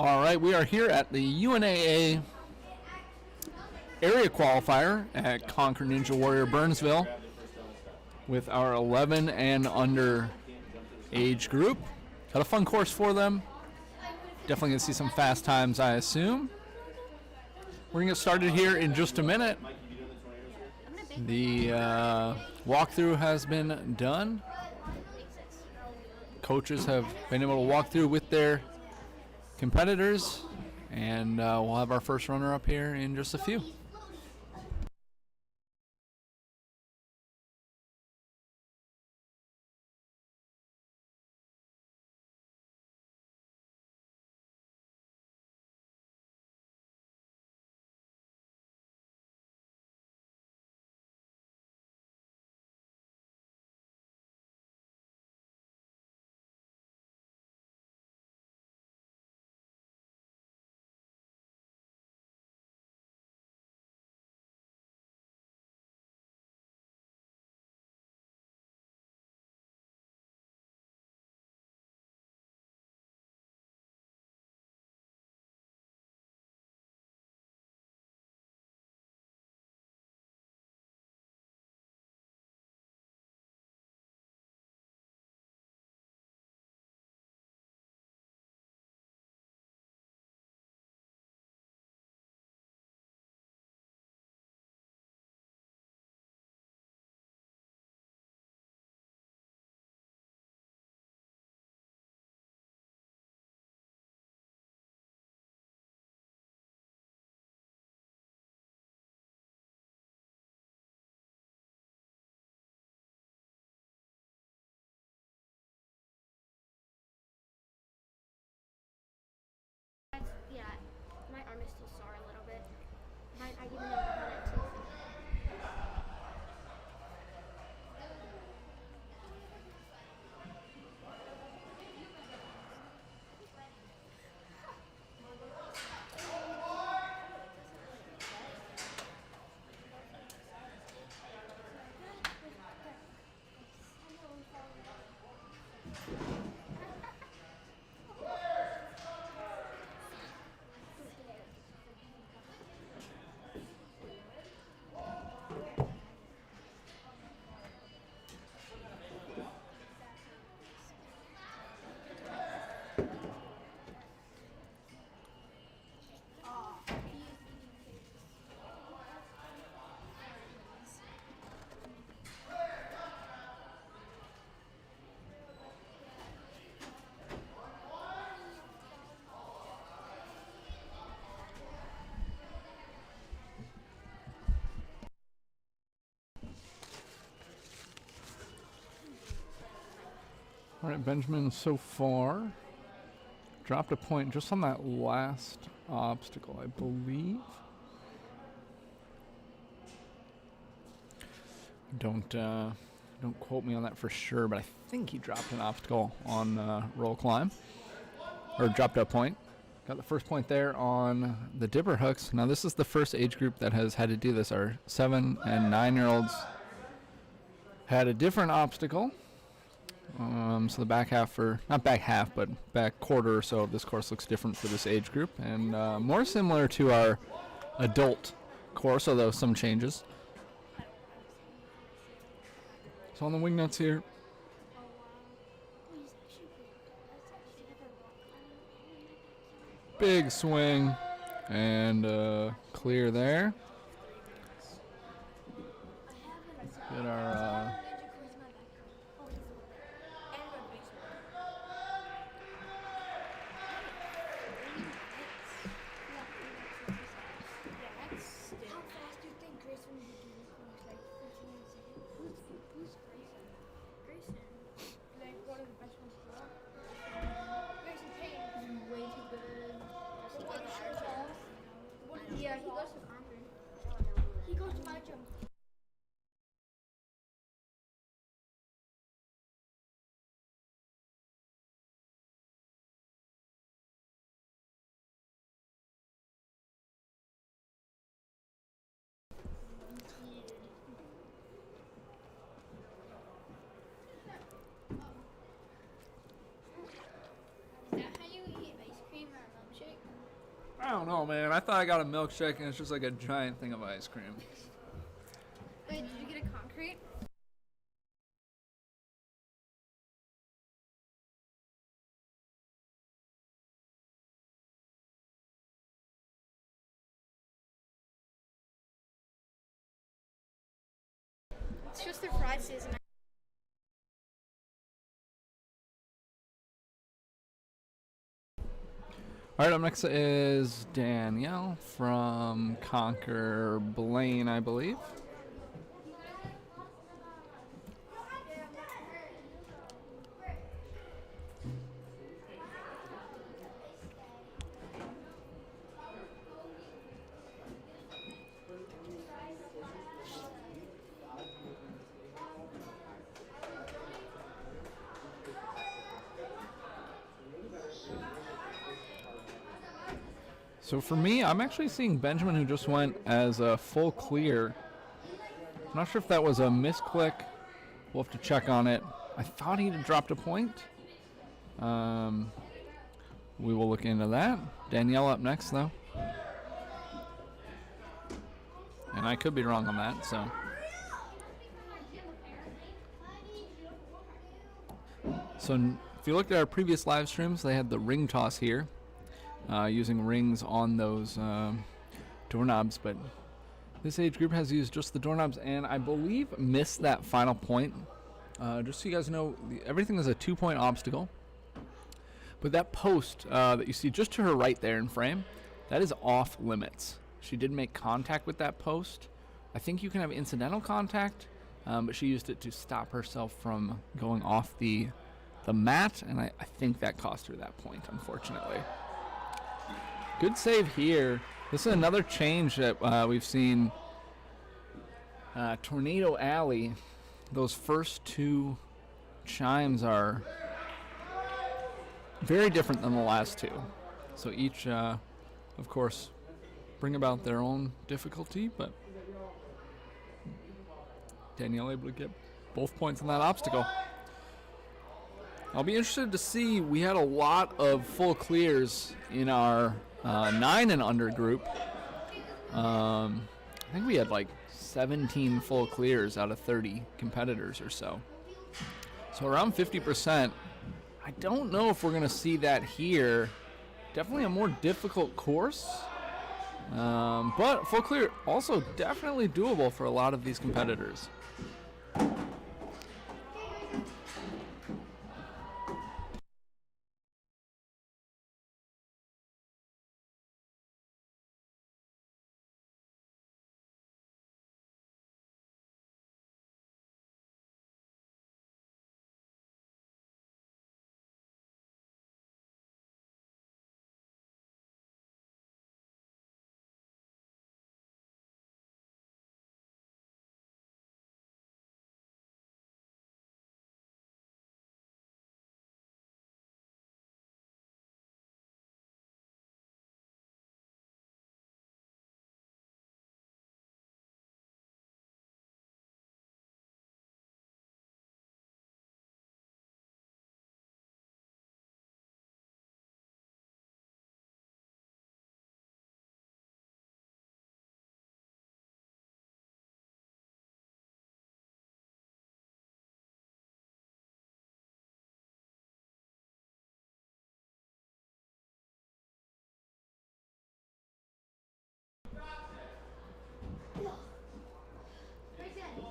All right, we are here at the UNAA area qualifier at Conquer Ninja Warrior Burnsville with our 11 and under age group. Got a fun course for them. Definitely going to see some fast times, I assume. We're going to get started here in just a minute. The walkthrough has been done. Coaches have been able to walk through with their competitors, and we'll have our first runner up here in just a few. Yeah, my arm is still sore a little bit. I even know about it too. All right, Benjamin so far dropped a point just on that last obstacle, I believe. Don't quote me on that for sure, but I think he dropped an obstacle on roll climb, or dropped a point. Got the first point there on the dipper hooks. Now this is the first age group that has had to do this. Our 7 and 9-year-olds had a different obstacle. So the back half, not back half, but back quarter or so of this course looks different for this age group, and more similar to our adult course, although some changes. So on the wing nuts here. Big swing, and clear there. Get our How fast do you think Grayson would do this course? Like 15 seconds? Who's Grayson? Grayson? Like one of the best ones to run. Grayson Payne. He's way too good. What shirt off? Yeah, he goes to Conquer. He goes to my gym. Oh man, I thought I got a milkshake and it's just like a giant thing of ice cream. Wait, did you get a concrete? It's just their fry season. All right, up next is Danielle from Conquer Blaine, I believe. So for me, I'm actually seeing Benjamin, who just went as a full clear. I'm not sure if that was a misclick. We'll have to check on it. I thought he'd dropped a point. We will look into that. Danielle up next, though. And I could be wrong on that, so. So if you looked at our previous live streams, they had the ring toss here. Using rings on those doorknobs, but this age group has used just the doorknobs and I believe missed that final point. Just so you guys know, everything is a 2-point obstacle, but that post that you see just to her right there in frame, that is off limits. She did make contact with that post. I think you can have incidental contact, but she used it to stop herself from going off the mat, and I think that cost her that point, unfortunately. Good save here. This is another change that we've seen. Tornado Alley, those first two chimes are very different than the last two. So each, of course, bring about their own difficulty, but Danielle able to get both points on that obstacle. I'll be interested to see, we had a lot of full clears in our 9 and under group. I think we had like 17 full clears out of 30 competitors or so. So around 50%. I don't know if we're going to see that here. Definitely a more difficult course. But full clear also definitely doable for a lot of these competitors.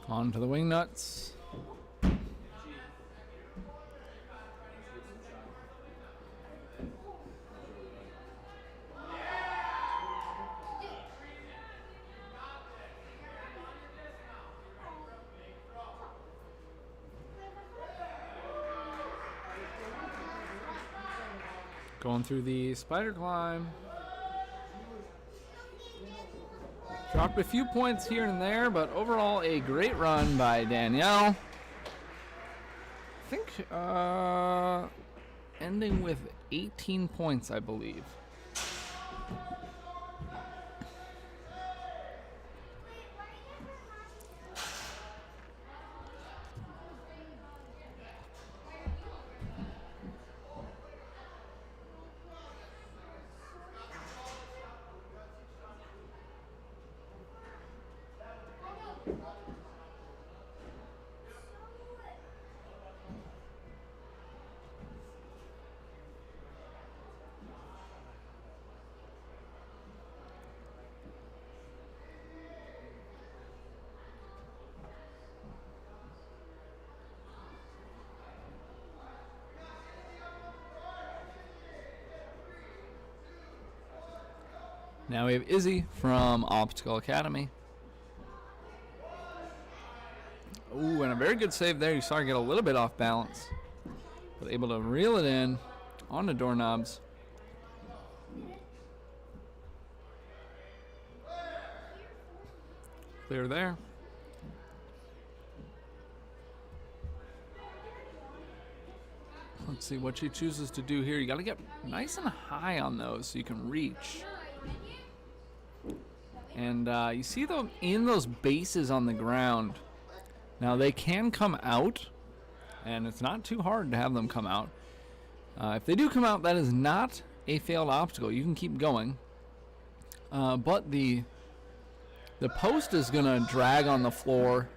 On to the wing nuts. Going through the spider climb. Dropped a few points here and there, but overall a great run by Danielle. I think ending with 18 points, I believe. Now we have Izzy from Obstacle Academy. Ooh, and a very good save there. You saw her get a little bit off balance, but able to reel it in on the doorknobs. Clear there. Let's see what she chooses to do here. You got to get nice and high on those so you can reach. And you see them in those bases on the ground. Now they can come out, and it's not too hard to have them come out. If they do come out, that is not a failed obstacle. You can keep going. But the post is going to drag on the floor,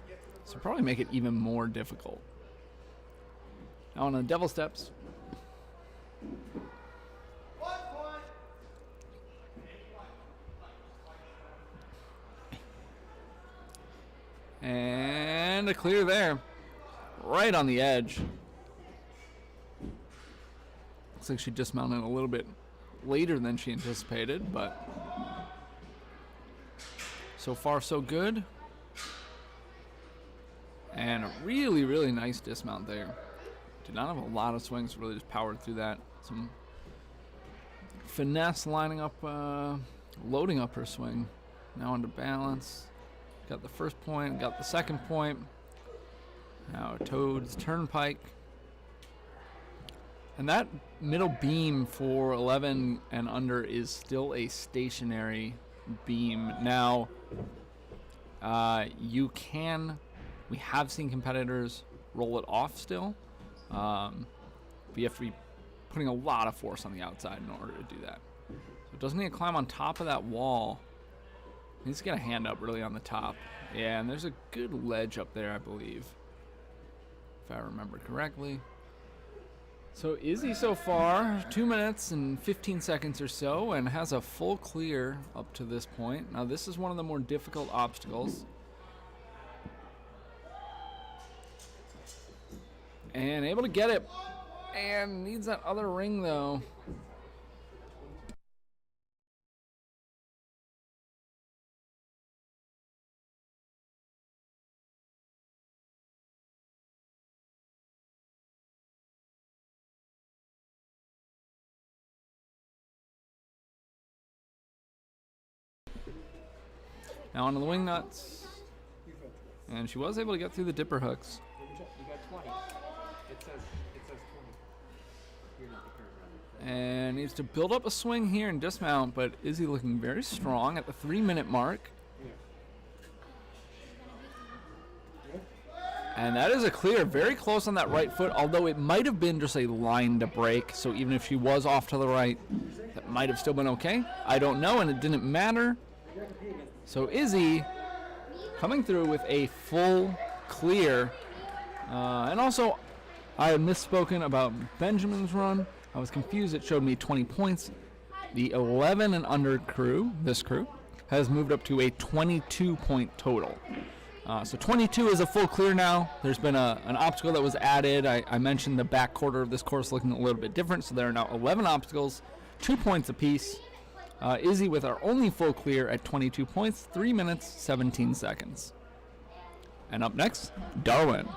so probably make it even more difficult. Now on the devil steps. And a clear there. Right on the edge. Looks like she dismounted a little bit later than she anticipated, but so far so good. And a really, really nice dismount there. Did not have a lot of swings, really just powered through that. Some finesse lining up, loading up her swing. Now onto balance. Got the first point, got the second point. Now Toad's Turnpike. And that middle beam for 11 and under is still a stationary beam. Now, we have seen competitors roll it off still. But you have to be putting a lot of force on the outside in order to do that. So it doesn't need to climb on top of that wall. It needs to get a hand up really on the top. Yeah, and there's a good ledge up there, I believe, if I remember correctly. So Izzy so far, 2 minutes and 15 seconds or so, and has a full clear up to this point. Now this is one of the more difficult obstacles. And able to get it. And needs that other ring though. Now onto the wing nuts. And she was able to get through the dipper hooks. You got 20. It says 20. You're not the current runner. And needs to build up a swing here and dismount, but Izzy looking very strong at the 3-minute mark. And that is a clear, very close on that right foot, although it might have been just a line to break, so even if she was off to the right, that might have still been okay. I don't know, and it didn't matter. So Izzy coming through with a full clear. And also, I had misspoken about Benjamin's run. I was confused. It showed me 20 points. The 11 and under crew, this crew, has moved up to a 22-point total. So 22 is a full clear now. There's been an obstacle that was added. I mentioned the back quarter of this course looking a little bit different. So there are now 11 obstacles, 2 points apiece. Izzy with our only full clear at 22 points, 3 minutes, 17 seconds. And up next, Darwin.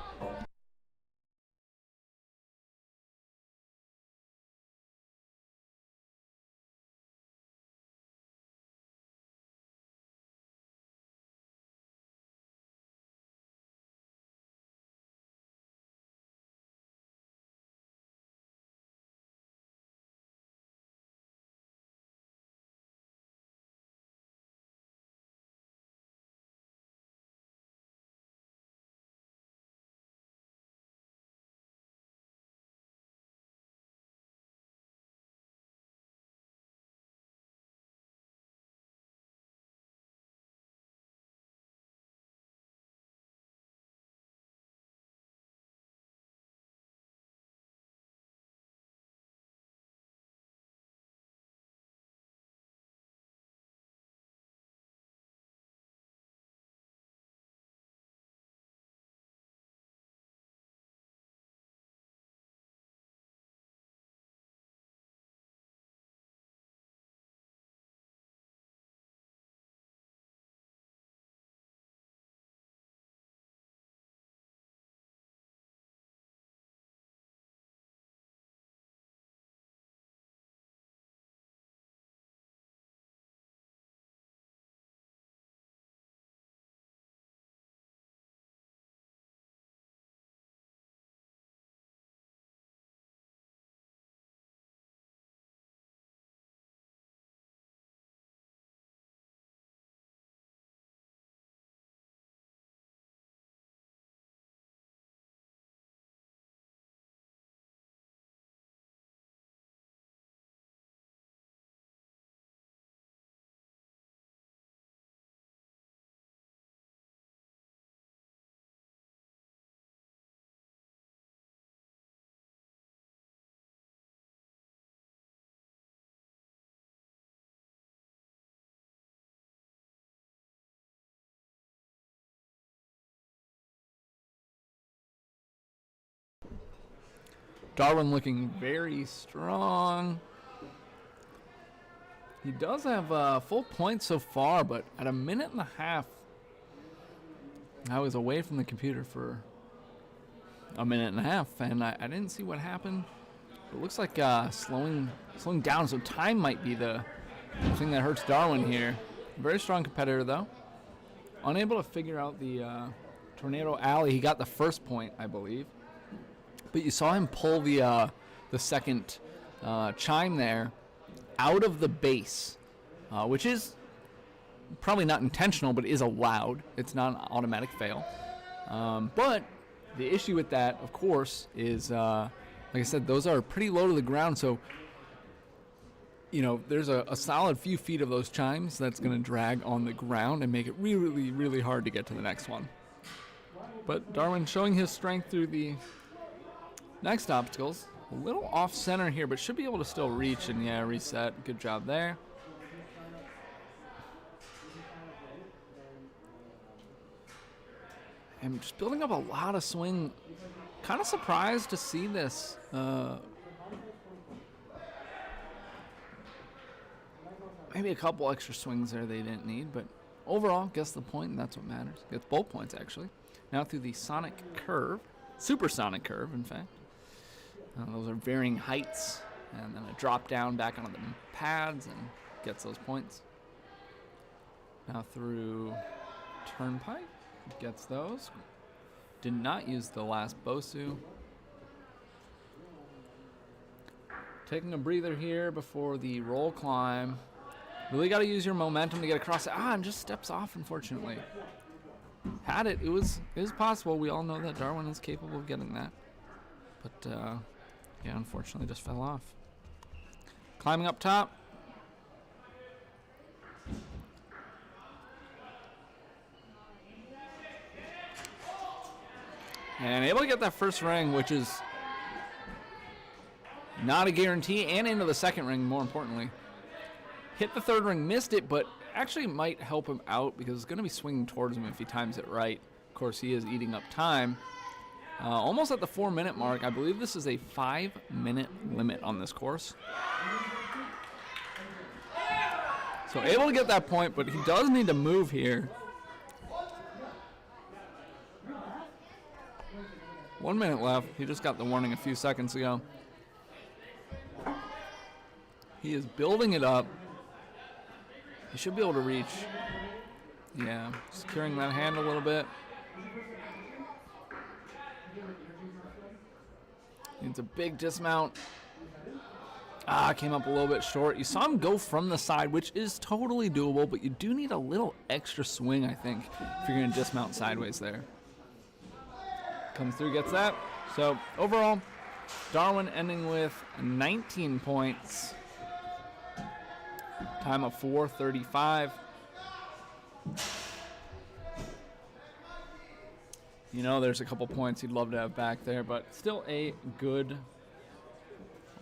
Darwin looking very strong. He does have full points so far, but at 1.5 minutes, I was away from the computer for 1.5 minutes, and I didn't see what happened. It looks like slowing down, so time might be the thing that hurts Darwin here. Very strong competitor, though. Unable to figure out the Tornado Alley. He got the first point, I believe. But you saw him pull the second chime there out of the base, which is probably not intentional, but is allowed. It's not an automatic fail. But the issue with that, of course, is, like I said, those are pretty low to the ground. So, you know, there's a solid few feet of those chimes that's going to drag on the ground and make it really, really hard to get to the next one. But Darwin showing his strength through the next obstacles. A little off center here, but should be able to still reach and, yeah, reset. Good job there. And just building up a lot of swing. Kind of surprised to see this. Maybe a couple extra swings there they didn't need, but overall, gets the point, and that's what matters. Gets both points, actually. Now through the sonic curve. Supersonic curve, in fact. Those are varying heights, and then a drop down back onto the pads and gets those points. Now through Turnpike, gets those. Did not use the last Bosu. Taking a breather here before the roll climb. Really got to use your momentum to get across it. And just steps off, unfortunately. Had it. It was possible. We all know that Darwin is capable of getting that. But, yeah, unfortunately just fell off. Climbing up top. And able to get that first ring, which is not a guarantee, and into the second ring, more importantly. Hit the third ring, missed it, but actually might help him out because it's going to be swinging towards him if he times it right. Of course, he is eating up time. Almost at the 4-minute mark. I believe this is a 5-minute limit on this course. So able to get that point, but he does need to move here. 1 minute left. He just got the warning a few seconds ago. He is building it up. He should be able to reach. Yeah, securing that hand a little bit. Needs a big dismount. Came up a little bit short. You saw him go from the side, which is totally doable, but you do need a little extra swing, I think, if you're going to dismount sideways there. Comes through, gets that. So overall, Darwin ending with 19 points. Time of 4:35. You know, there's a couple points he'd love to have back there, but still a good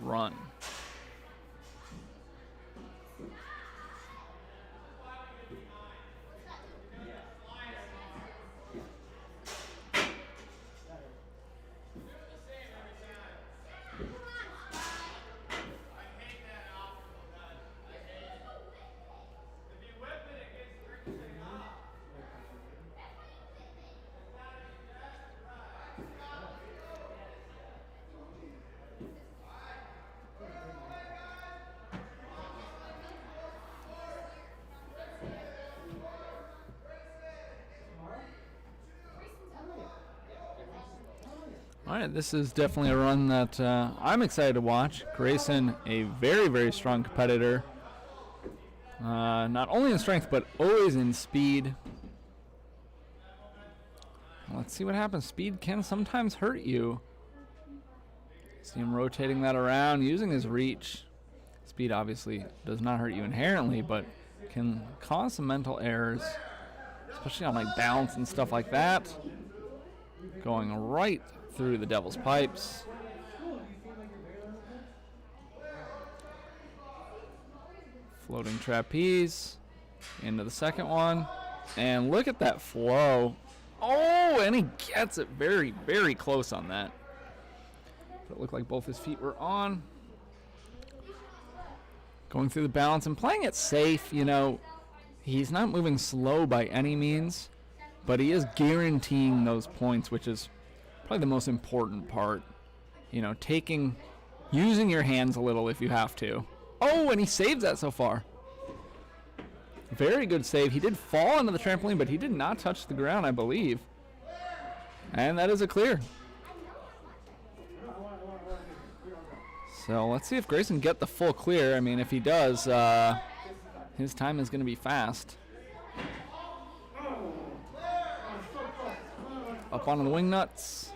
run. All right, this is definitely a run that I'm excited to watch. Grayson, a very, very strong competitor. Not only in strength, but always in speed. Let's see what happens. Speed can sometimes hurt you. See him rotating that around, using his reach. Speed obviously does not hurt you inherently, but can cause some mental errors, especially on like balance and stuff like that. Going right through the devil's pipes. Floating trapeze into the second one. And look at that flow. Oh, and he gets it very, very close on that. But it looked like both his feet were on. Going through the balance and playing it safe, you know. He's not moving slow by any means, but he is guaranteeing those points, which is probably the most important part. You know, using your hands a little if you have to. Oh, and he saves that so far. Very good save. He did fall into the trampoline, but he did not touch the ground, I believe. And that is a clear. So let's see if Grayson get the full clear. I mean, if he does, his time is going to be fast. Up onto the wing nuts.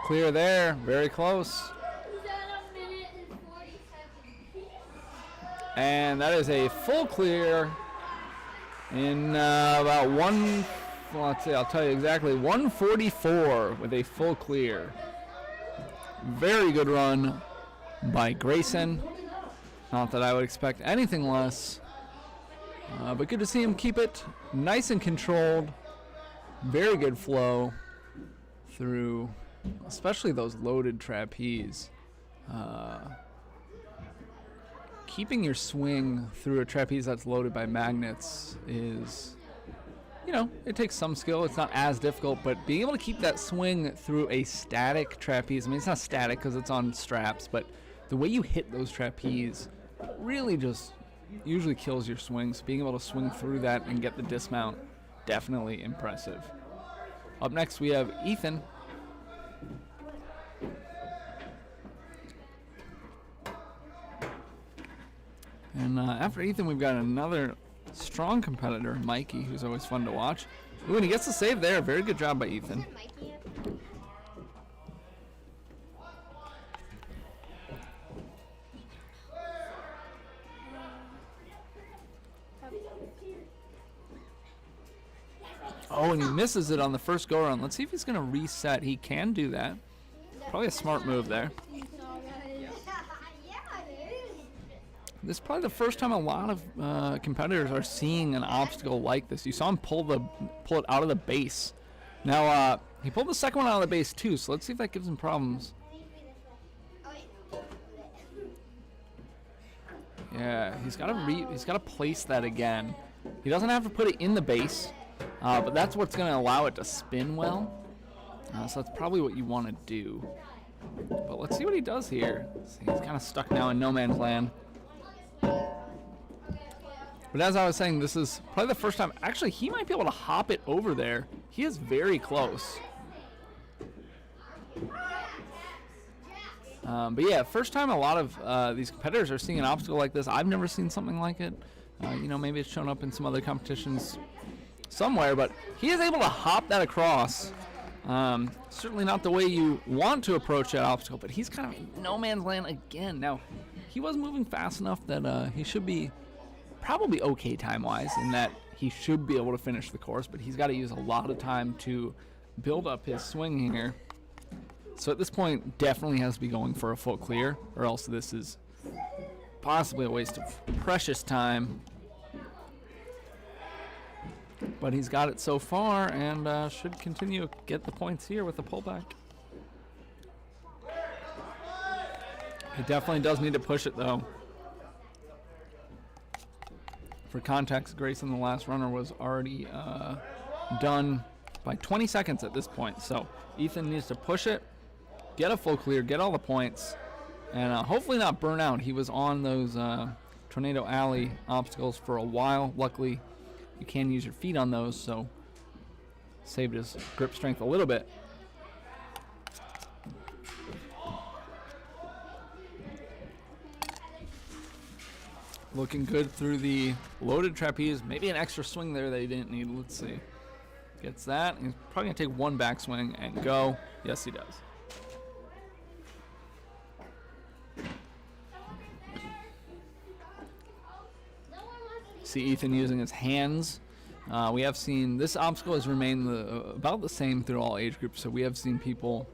Clear there, very close. And that is a full clear in about let's see, I'll tell you exactly, 1:44 with a full clear. Very good run by Grayson. Not that I would expect anything less, but good to see him keep it nice and controlled. Very good flow through, especially those loaded trapeze. Keeping your swing through a trapeze that's loaded by magnets is, you know, it takes some skill. It's not as difficult, but being able to keep that swing through a static trapeze, I mean, it's not static because it's on straps, but the way you hit those trapeze really just usually kills your swing. So being able to swing through that and get the dismount, definitely impressive. Up next, we have Ethan. And after Ethan, we've got another strong competitor, Mikey, who's always fun to watch. Ooh, and he gets the save there. Very good job by Ethan. Oh, and he misses it on the first go-around. Let's see if he's going to reset. He can do that. Probably a smart move there. This is probably the first time a lot of competitors are seeing an obstacle like this. You saw him pull it out of the base. Now, he pulled the second one out of the base too, so let's see if that gives him problems. Yeah, he's got to place that again. He doesn't have to put it in the base, but that's what's going to allow it to spin well. So that's probably what you want to do. But let's see what he does here. He's kind of stuck now in no man's land. But as I was saying, this is probably the first time. Actually, he might be able to hop it over there. He is very close. But yeah, first time a lot of these competitors are seeing an obstacle like this. I've never seen something like it. You know, maybe it's shown up in some other competitions somewhere, but he is able to hop that across. Certainly not the way you want to approach that obstacle, but he's kind of in no man's land again. Now, he was moving fast enough that he should be probably okay time-wise, in that he should be able to finish the course, but he's got to use a lot of time to build up his swing here. So at this point, definitely has to be going for a full clear, or else this is possibly a waste of precious time. But he's got it so far, and should continue to get the points here with the pullback. He definitely does need to push it, though. For context, Grayson, the last runner, was already done by 20 seconds at this point. So Ethan needs to push it, get a full clear, get all the points, and hopefully not burn out. He was on those Tornado Alley obstacles for a while. Luckily, you can use your feet on those, so saved his grip strength a little bit. Looking good through the loaded trapeze. Maybe an extra swing there that he didn't need. Let's see. Gets that. He's probably going to take one backswing and go. Yes, he does. See Ethan using his hands. We have seen this obstacle has remained about the same through all age groups. So we have seen people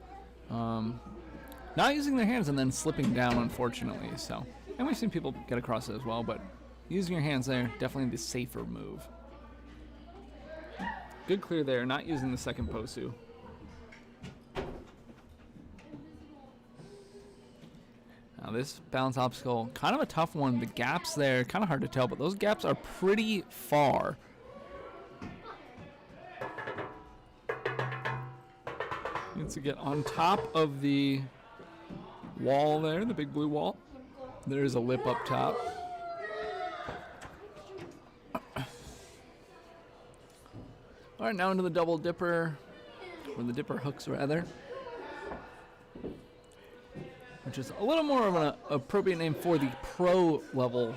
not using their hands and then slipping down, unfortunately. So. And we've seen people get across it as well, but using your hands there, definitely the safer move. Good clear there, not using the second Posu. Now this balance obstacle, kind of a tough one. The gaps there, kind of hard to tell, but those gaps are pretty far. Needs to get on top of the wall there, the big blue wall. There's a lip up top. All right, now into the double dipper, or the dipper hooks rather, which is a little more of an appropriate name for the pro level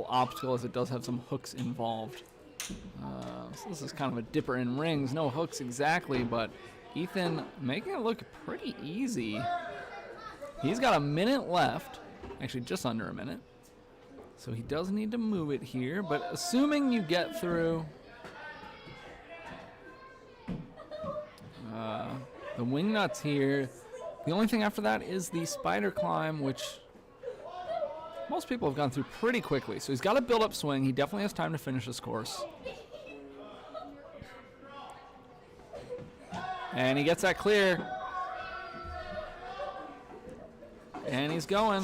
obstacle, as it does have some hooks involved. So this is kind of a dipper in rings, no hooks exactly, but Ethan making it look pretty easy. He's got a minute left, actually just under a minute. So he does need to move it here, but assuming you get through the wing nuts here, the only thing after that is the spider climb, which most people have gone through pretty quickly. So he's got a build-up swing. He definitely has time to finish this course. And he gets that clear. And he's going.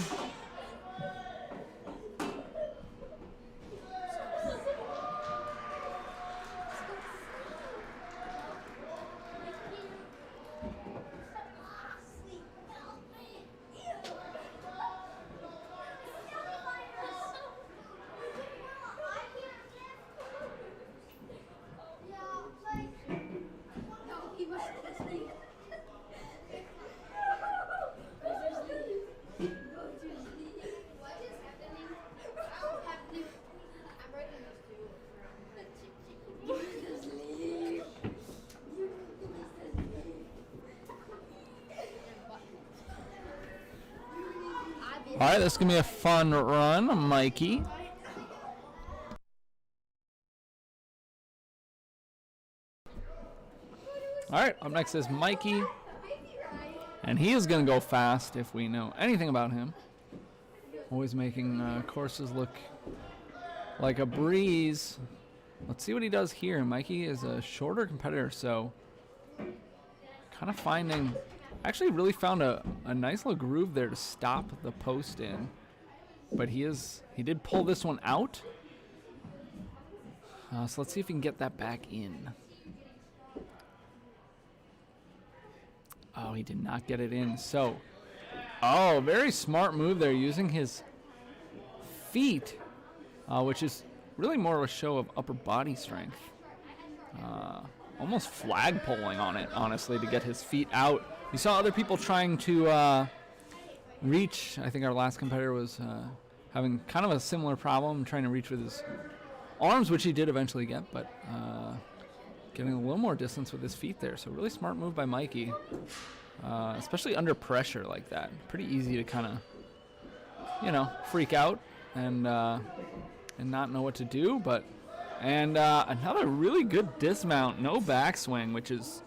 All right, this is going to be a fun run, Mikey. All right, up next is Mikey. And he is going to go fast if we know anything about him. Always making courses look like a breeze. Let's see what he does here. Mikey is a shorter competitor, so kind of finding... Actually really found a nice little groove there to stop the post in. But he did pull this one out. So let's see if he can get that back in. Oh, he did not get it in. So, very smart move there, using his feet, which is really more of a show of upper body strength. Almost flag pulling on it, honestly, to get his feet out. You saw other people trying to reach. I think our last competitor was having kind of a similar problem, trying to reach with his arms, which he did eventually get, but getting a little more distance with his feet there. So really smart move by Mikey, especially under pressure like that. Pretty easy to kind of, freak out and not know what to do. But another really good dismount, no backswing, which is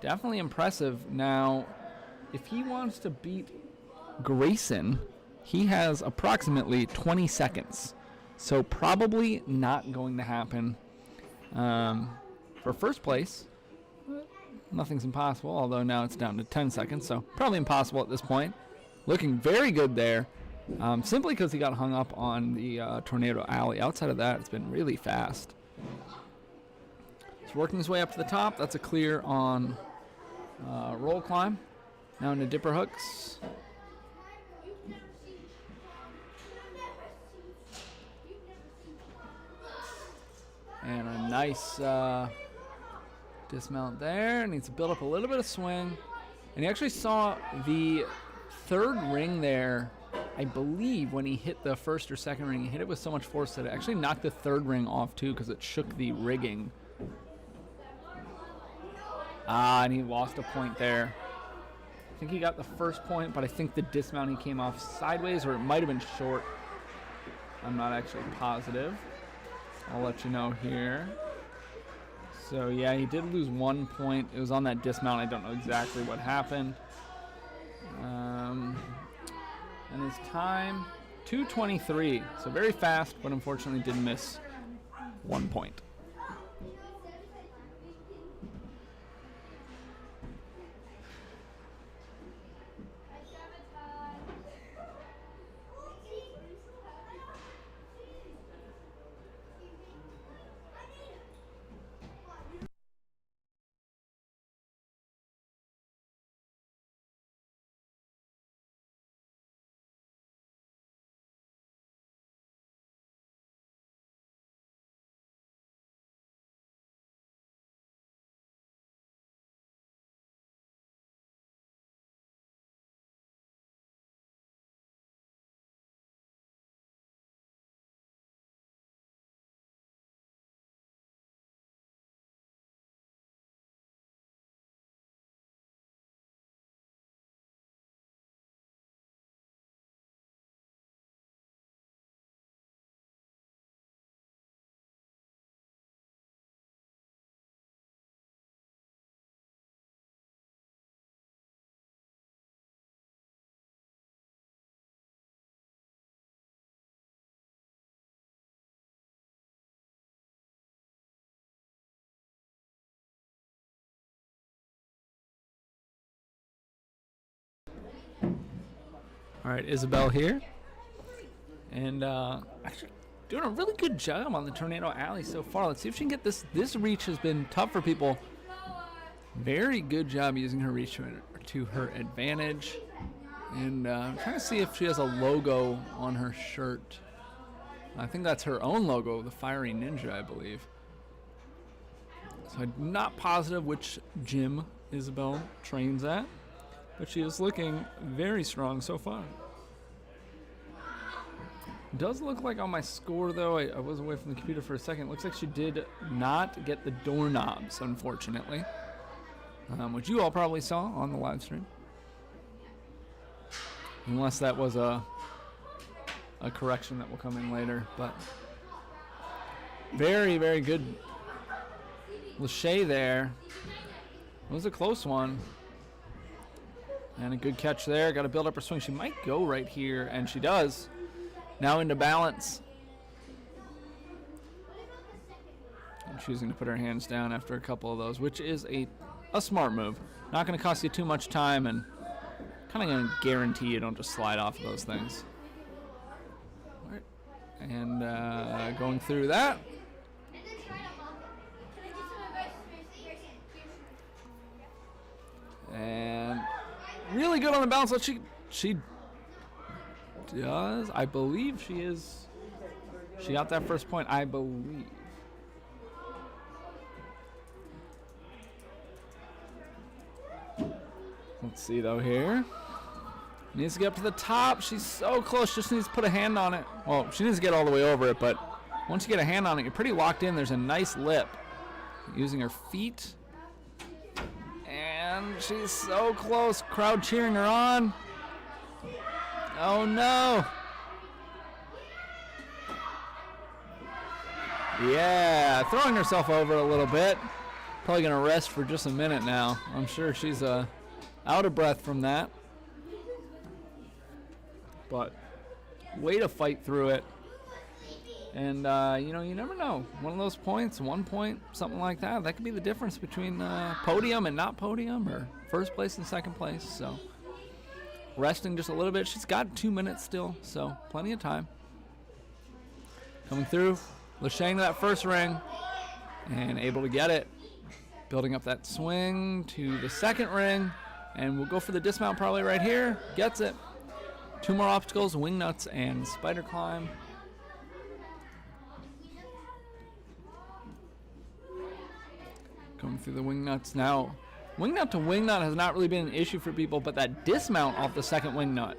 definitely impressive. Now, if he wants to beat Grayson, he has approximately 20 seconds. So probably not going to happen. For first place, nothing's impossible, although now it's down to 10 seconds, so probably impossible at this point. Looking very good there, simply because he got hung up on the Tornado Alley. Outside of that, it's been really fast. He's working his way up to the top. That's a clear on roll climb. Now into dipper hooks. And a nice dismount there. Needs to build up a little bit of swing. And he actually saw the third ring there, I believe, when he hit the first or second ring. He hit it with so much force that it actually knocked the third ring off too, because it shook the rigging. And he lost a point there. I think he got the first point, but I think the dismount he came off sideways, or it might have been short. I'm not actually positive. I'll let you know here. So yeah, he did lose 1 point. It was on that dismount. I don't know exactly what happened. And his time, 2:23. So very fast, but unfortunately did miss 1 point. All right, Isabelle here. And actually doing a really good job on the Tornado Alley so far. Let's see if she can get this. This reach has been tough for people. Very good job using her reach to her advantage. And I'm trying to see if she has a logo on her shirt. I think that's her own logo, the Fiery Ninja, I believe. So I'm not positive which gym Isabelle trains at, but she is looking very strong so far. Does look like on my score, though, I was away from the computer for a second. Looks like she did not get the doorknobs, unfortunately, which you all probably saw on the live stream. Unless that was a correction that will come in later. But very, very good Lachey there. It was a close one. And a good catch there. Got to build up her swing. She might go right here, and she does. Now into balance. And choosing to put her hands down after a couple of those, which is a smart move. Not going to cost you too much time, and kind of going to guarantee you don't just slide off of those things. All right. And going through that. And really good on the balance. She does. I believe she is. She got that first point, I believe. Let's see, though, here. Needs to get up to the top. She's so close. Just needs to put a hand on it. Well, she needs to get all the way over it, but once you get a hand on it, you're pretty locked in. There's a nice lip. Using her feet. And she's so close. Crowd cheering her on. Oh, no. Yeah, throwing herself over a little bit. Probably going to rest for just a minute now. I'm sure she's out of breath from that. But way to fight through it. And, you never know. One of those points, 1 point, something like that, that could be the difference between podium and not podium, or first place and second place. So resting just a little bit. She's got 2 minutes still, so plenty of time. Coming through, Lachey to that first ring, and able to get it. Building up that swing to the second ring, and we'll go for the dismount probably right here. Gets it. 2 more obstacles, wing nuts and spider climb. Going through the wing nuts now. Wing nut to wing nut has not really been an issue for people, but that dismount off the second wing nut.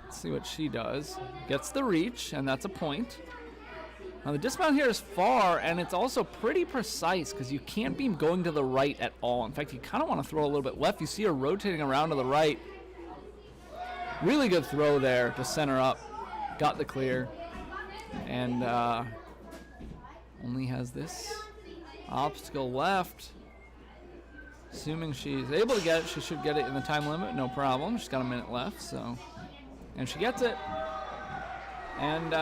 Let's see what she does. Gets the reach, and that's a point. Now the dismount here is far, and it's also pretty precise because you can't be going to the right at all. In fact, you kind of want to throw a little bit left. You see her rotating around to the right. Really good throw there to center up. Got the clear. And only has this obstacle left. Assuming she's able to get it, she should get it in the time limit, no problem. She's got a minute left, so. And she gets it. And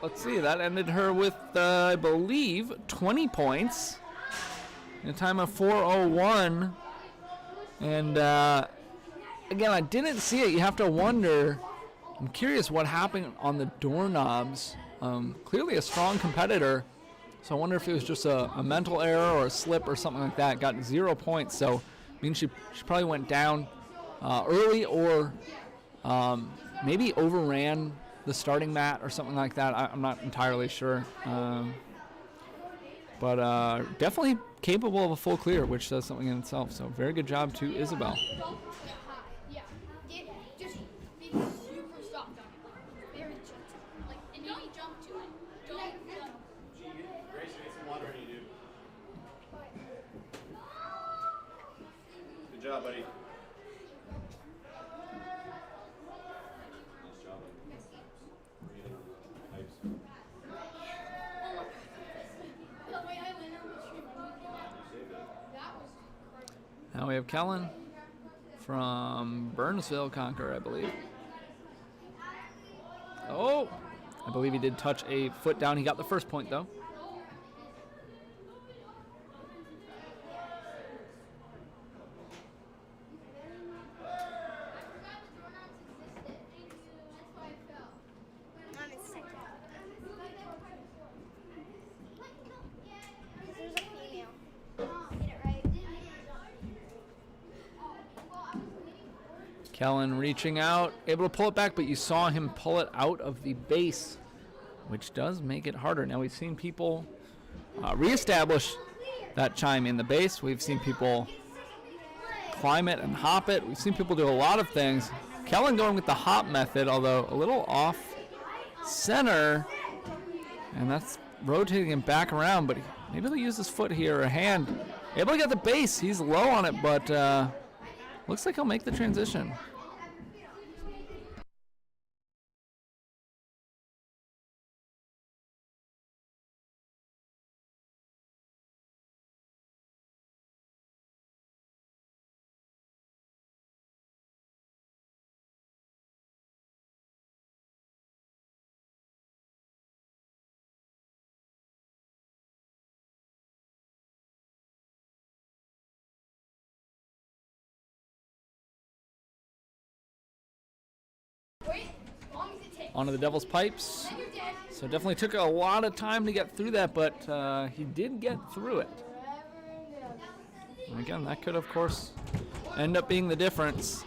let's see. That ended her with, I believe, 20 points in a time of 4:01. And again, I didn't see it. You have to wonder. I'm curious what happened on the doorknobs. Clearly a strong competitor. So I wonder if it was just a mental error or a slip or something like that. Got 0 points. So I mean, she probably went down early or maybe overran the starting mat or something like that. I'm not entirely sure. But definitely capable of a full clear, which says something in itself. So very good job to Isabelle. Yeah. Just be super soft on it. Very gentle. Like, and don't jump to it. Don't jump. Grayson, get some water in you, dude. Good job, buddy. Nice job, buddy. Breathing on the pipes. The way I went on the street, that was crazy. Now we have Kellen from Burnsville, Conquer, I believe. Oh, I believe he did touch a foot down. He got the first point, though. There's a female. Get it right. Kellen reaching out, able to pull it back, but you saw him pull it out of the base, which does make it harder. Now we've seen people reestablish that chime in the base. We've seen people climb it and hop it. We've seen people do a lot of things. Kellen going with the hop method, although a little off center, and that's rotating him back around, but maybe he'll use his foot here or a hand. Able to get the base. He's low on it, but looks like he'll make the transition. Onto the Devil's Pipes. So definitely took a lot of time to get through that, but he did get through it. And again, that could, of course, end up being the difference.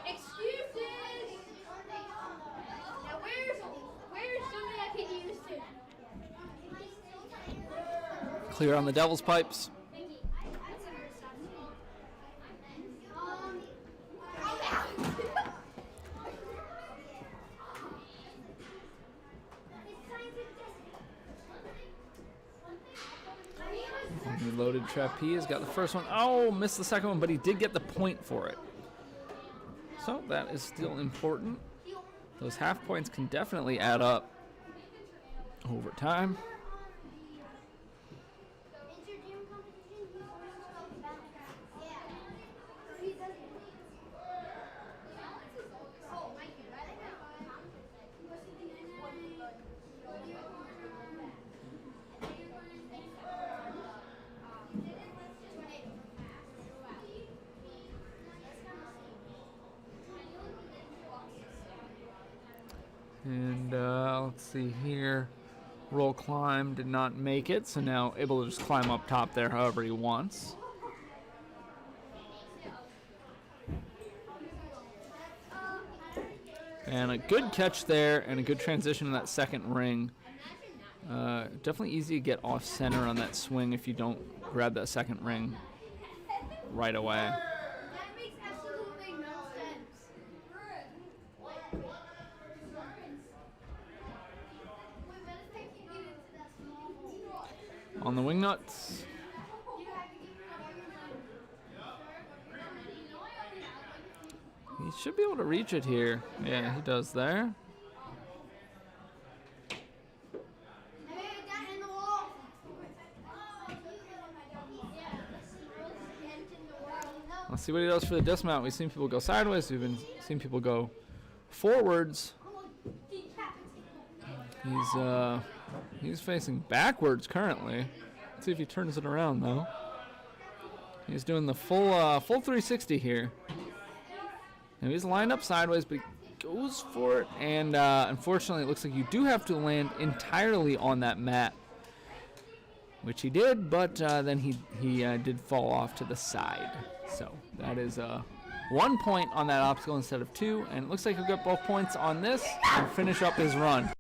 Excuses. Now where's something I can use to? Clear on the Devil's Pipes. Reloaded trapeze, got the first one. Oh, missed the second one, but he did get the point for it. So that is still important. Those half points can definitely add up over time. And let's see here. Roll climb did not make it, so now able to just climb up top there however he wants. And a good catch there and a good transition in that second ring. Definitely easy to get off center on that swing if you don't grab that second ring right away. That makes absolutely no sense. On the wing nuts. He should be able to reach it here. Yeah, he does there. Let's see what he does for the dismount. We've seen people go sideways. We've seen people go forwards. He's facing backwards currently. Let's see if he turns it around though. He's doing the full 360 here. And he's lined up sideways, but he goes for it. And unfortunately, it looks like you do have to land entirely on that mat, which he did. But then he did fall off to the side. So that is 1 point on that obstacle instead of 2. And it looks like he'll get both points on this and finish up his run.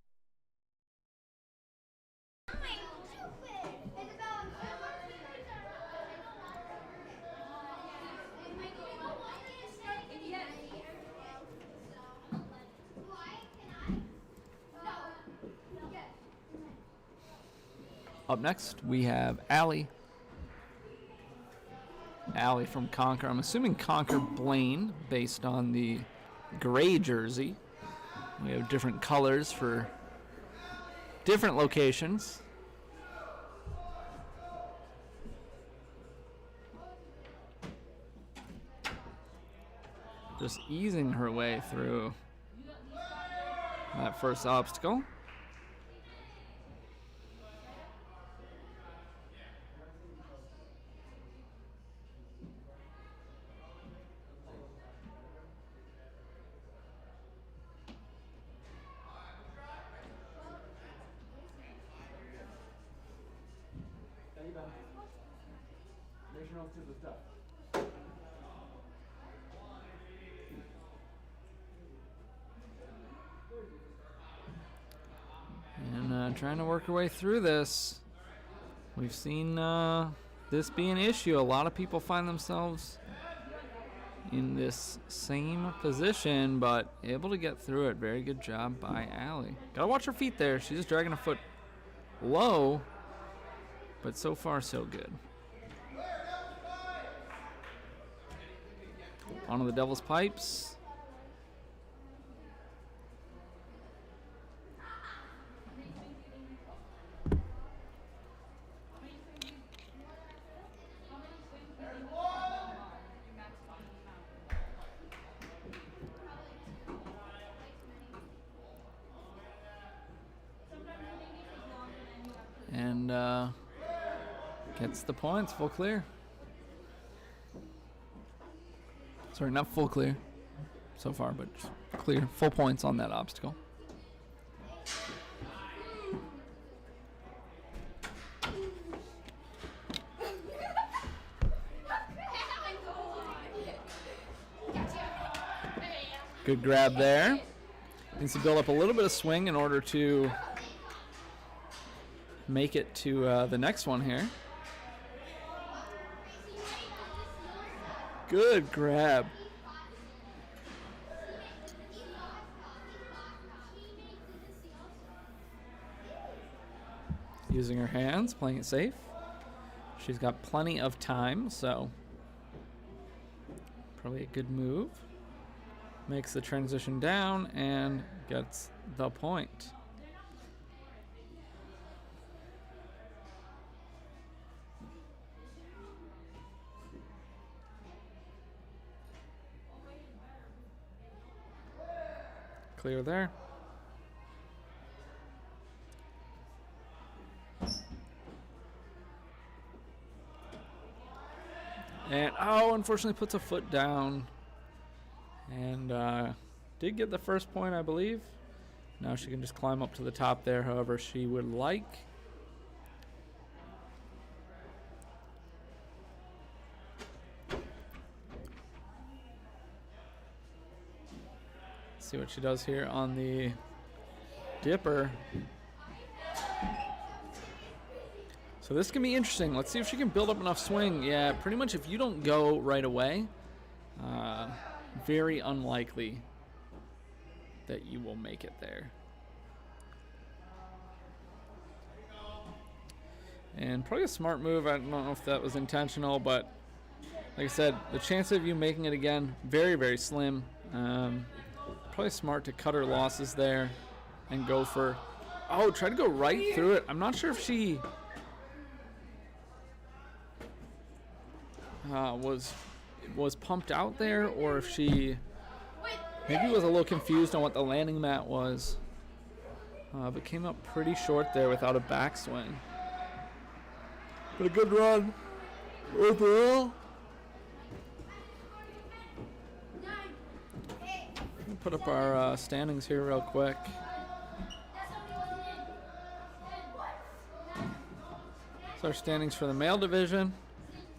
Up next, we have Allie. Allie from Conquer. I'm assuming Conquer Blaine based on the gray jersey. We have different colors for different locations. Just easing her way through that first obstacle. And trying to work our way through this. We've seen this be an issue. A lot of people find themselves in this same position, but able to get through it. Very good job by Allie. Gotta watch her feet there. She's just dragging a foot low, but so far so good. Onto the Devil's Pipes. And gets the points, full clear. Sorry, not full clear so far, but just clear, full points on that obstacle. Good grab there. Needs to build up a little bit of swing in order to make it to the next one here. Good grab. Using her hands, playing it safe. She's got plenty of time, so probably a good move. Makes the transition down and gets the point. Clear there. And unfortunately puts a foot down. And did get the first point, I believe. Now she can just climb up to the top there however she would like. See what she does here on the dipper. So this can be interesting. Let's see if she can build up enough swing. Yeah, pretty much if you don't go right away, very unlikely that you will make it there. And probably a smart move. I don't know if that was intentional, but like I said, the chance of you making it again, very, very slim. Probably smart to cut her losses there and go for, try to go right through it. I'm not sure if she was pumped out there or if she Maybe was a little confused on what the landing mat was. But came up pretty short there without a backswing. But a good run overall. We'll put up our standings here real quick. So our standings for the male division.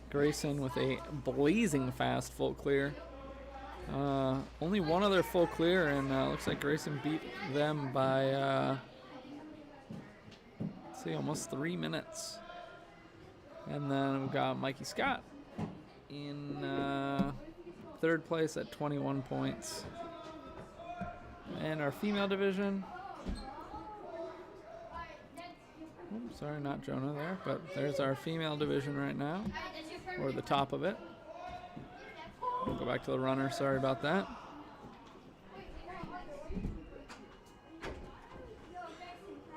Grayson with a blazing fast full clear. Only one other full clear, and looks like Grayson beat them by, let's see, almost 3 minutes. And then we've got Mikey Scott in third place at 21 points. And our female division, sorry, not Jonah there, but there's our female division right now, or the top of it. We'll go back to the runner, sorry about that.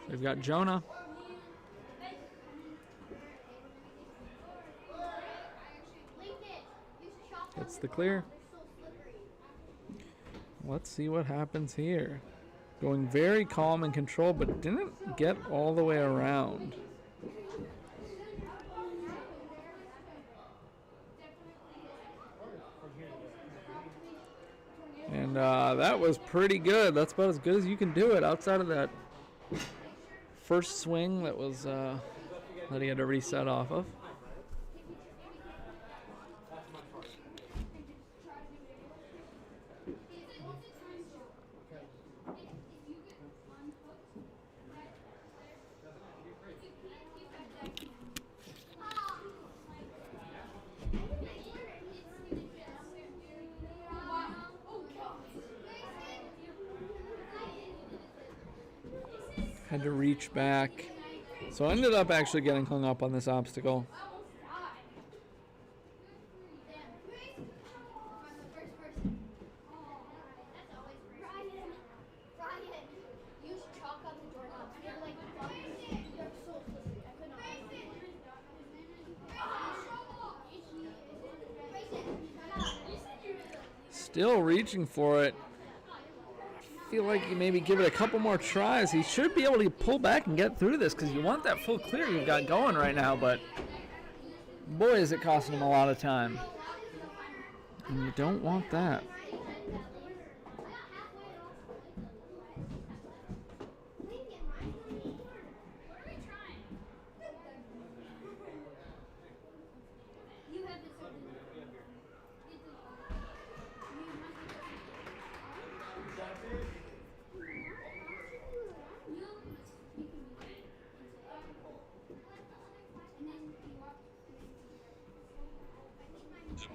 We've got Jonah. Gets the clear. Let's see what happens here. Going very calm and controlled, but didn't get all the way around. And that was pretty good. That's about as good as you can do it outside of that first swing that was that he had to reset off of. Had to reach back. So I ended up actually getting hung up on this obstacle. Still reaching for it. I feel like you maybe give it a couple more tries. He should be able to pull back and get through this because you want that full clear you've got going right now, but boy, is it costing him a lot of time. And you don't want that.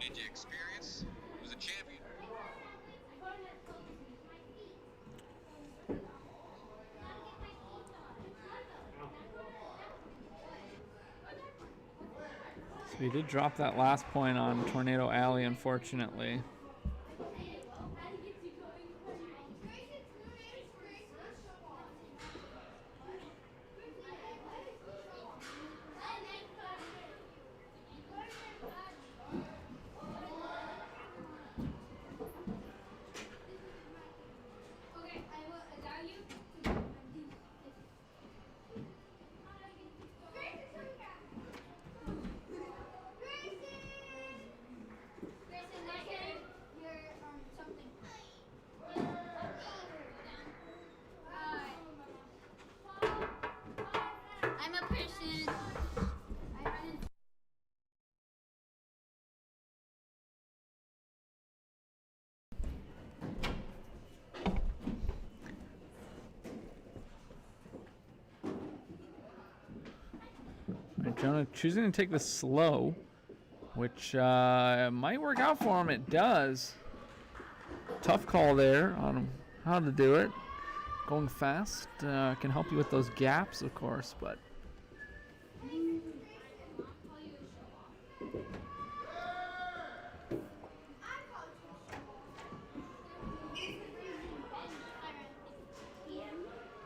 Ninja experience. Who's a champion? So he did drop that last point on Tornado Alley, unfortunately. Jonah choosing to take this slow, which might work out for him. It does. Tough call there on how to do it. Going fast can help you with those gaps, of course, but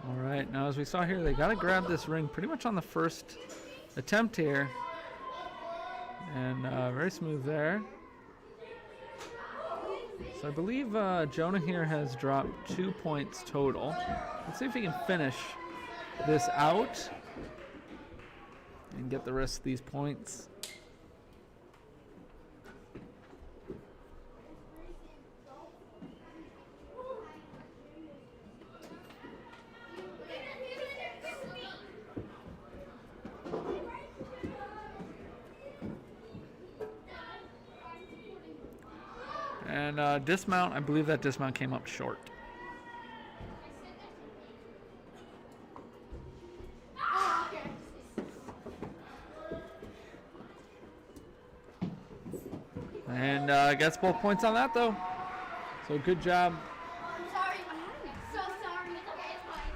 all right, now as we saw here, they got to grab this ring pretty much on the first attempt here, and very smooth there. So I believe Jonah here has dropped 2 points total. Let's see if he can finish this out and get the rest of these points. And dismount, I believe that dismount came up short. And gets both points on that though. So good job. Sorry. I'm so sorry. It's okay. It's fine.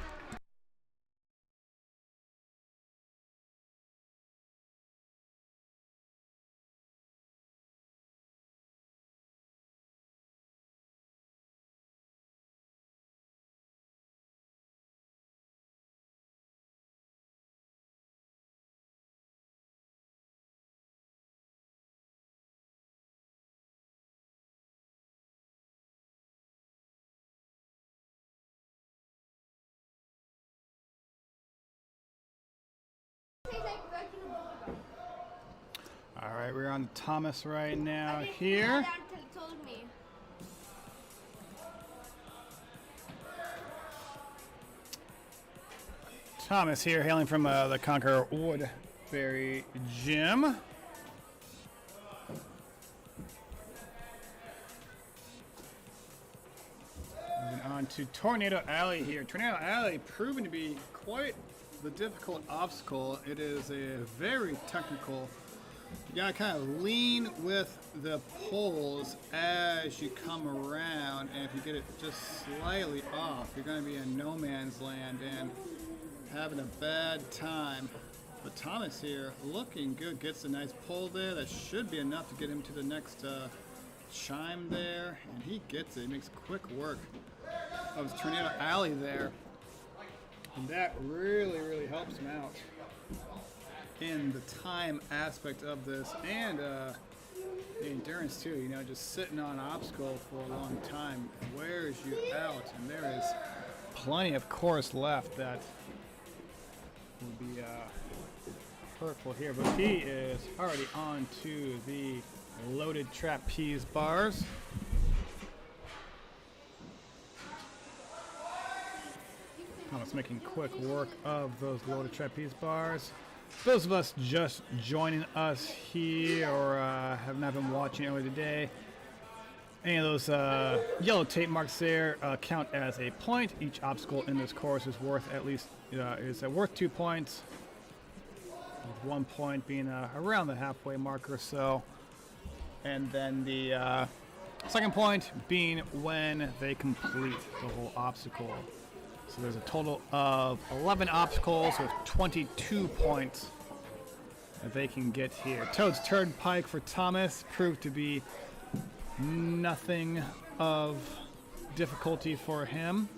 All right, we're on Thomas right now here. Thomas here, hailing from the Conqueror Woodbury Gym. Moving on to Tornado Alley here. Tornado Alley proving to be quite the difficult obstacle. It is a very technical. You gotta kind of lean with the poles as you come around, and if you get it just slightly off, you're gonna be in no man's land and having a bad time. But Thomas here looking good, gets a nice pull there. That should be enough to get him to the next chime there, and he gets it. He makes quick work of his Tornado Alley there, and that really helps him out in the time aspect of this, and the endurance too. You know, just sitting on an obstacle for a long time wears you out, and there is plenty of course left that would be hurtful here. But he is already on to the loaded trapeze bars. Thomas making quick work of those loaded trapeze bars. Those of us just joining us here or have not been watching earlier today, any of those yellow tape marks there count as a point. Each obstacle in this course is worth at least worth 2 points, with 1 point being around the halfway mark or so, and then the second point being when they complete the whole obstacle. So there's a total of 11 obstacles with 22 points that they can get here. Toad's Turnpike for Thomas proved to be nothing of difficulty for him.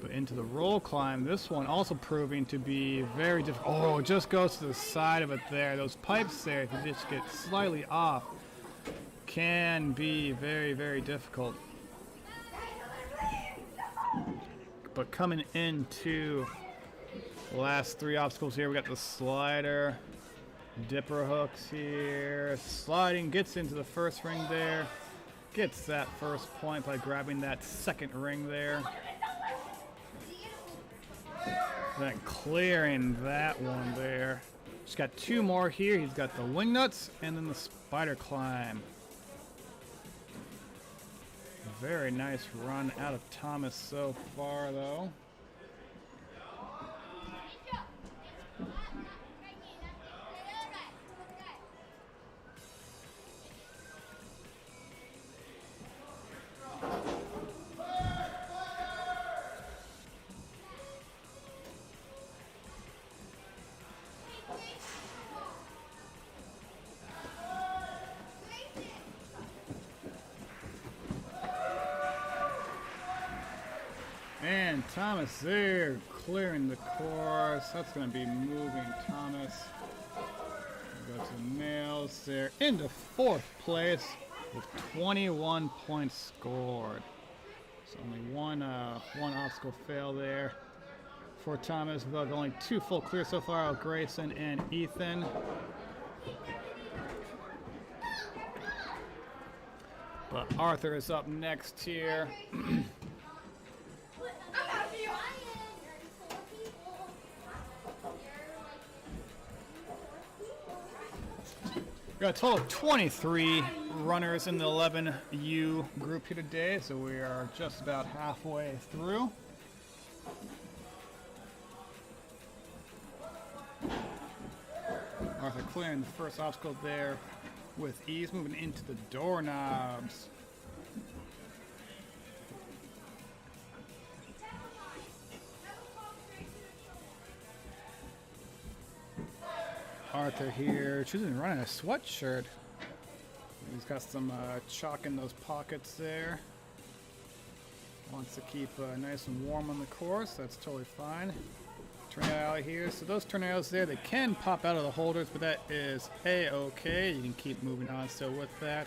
But into the roll climb, this one also proving to be very difficult. Oh, it just goes to the side of it there. Those pipes there, if you just get slightly off, can be very difficult. But coming into the last 3 obstacles here, we got the slider, dipper hooks here, sliding, gets into the first ring there, gets that first point by grabbing that second ring there. Then clearing that one there. Just got 2 more here. He's got the wing nuts and then the spider climb. Very nice run out of Thomas so far, though. And Thomas there, clearing the course. That's going to be moving Thomas. Go to the males there into 4th place. with 21 points scored. So only one obstacle fail there for Thomas, but only 2 full clear so far with Grayson and Ethan. But Arthur is up next here. We got a total of 23 runners in the 11U group here today, so we are just about halfway through. Arthur clearing the first obstacle there with ease, moving into the doorknobs. Arthur here choosing to run in a sweatshirt. He's got some chalk in those pockets there. Wants to keep nice and warm on the course. That's totally fine. Tornado alley here. So those tornadoes there, they can pop out of the holders, but that is a-okay. You can keep moving on still with that.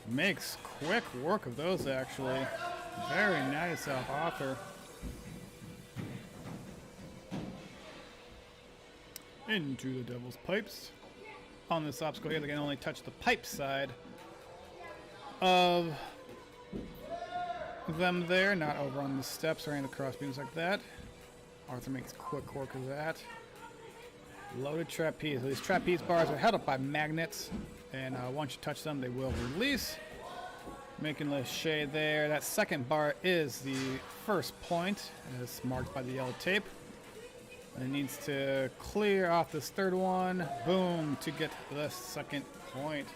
Makes quick work of those actually. Very nice Arthur. Into the Devil's Pipes. On this obstacle here, they can only touch the pipe side of them there, not over on the steps or any of the cross beams like that. Arthur makes quick work of that. Loaded trapeze. These trapeze bars are held up by magnets, and once you touch them, they will release. Making the shade there. That second bar is the first point, as marked by the yellow tape. And it needs to clear off this third one. Boom, to get the second point.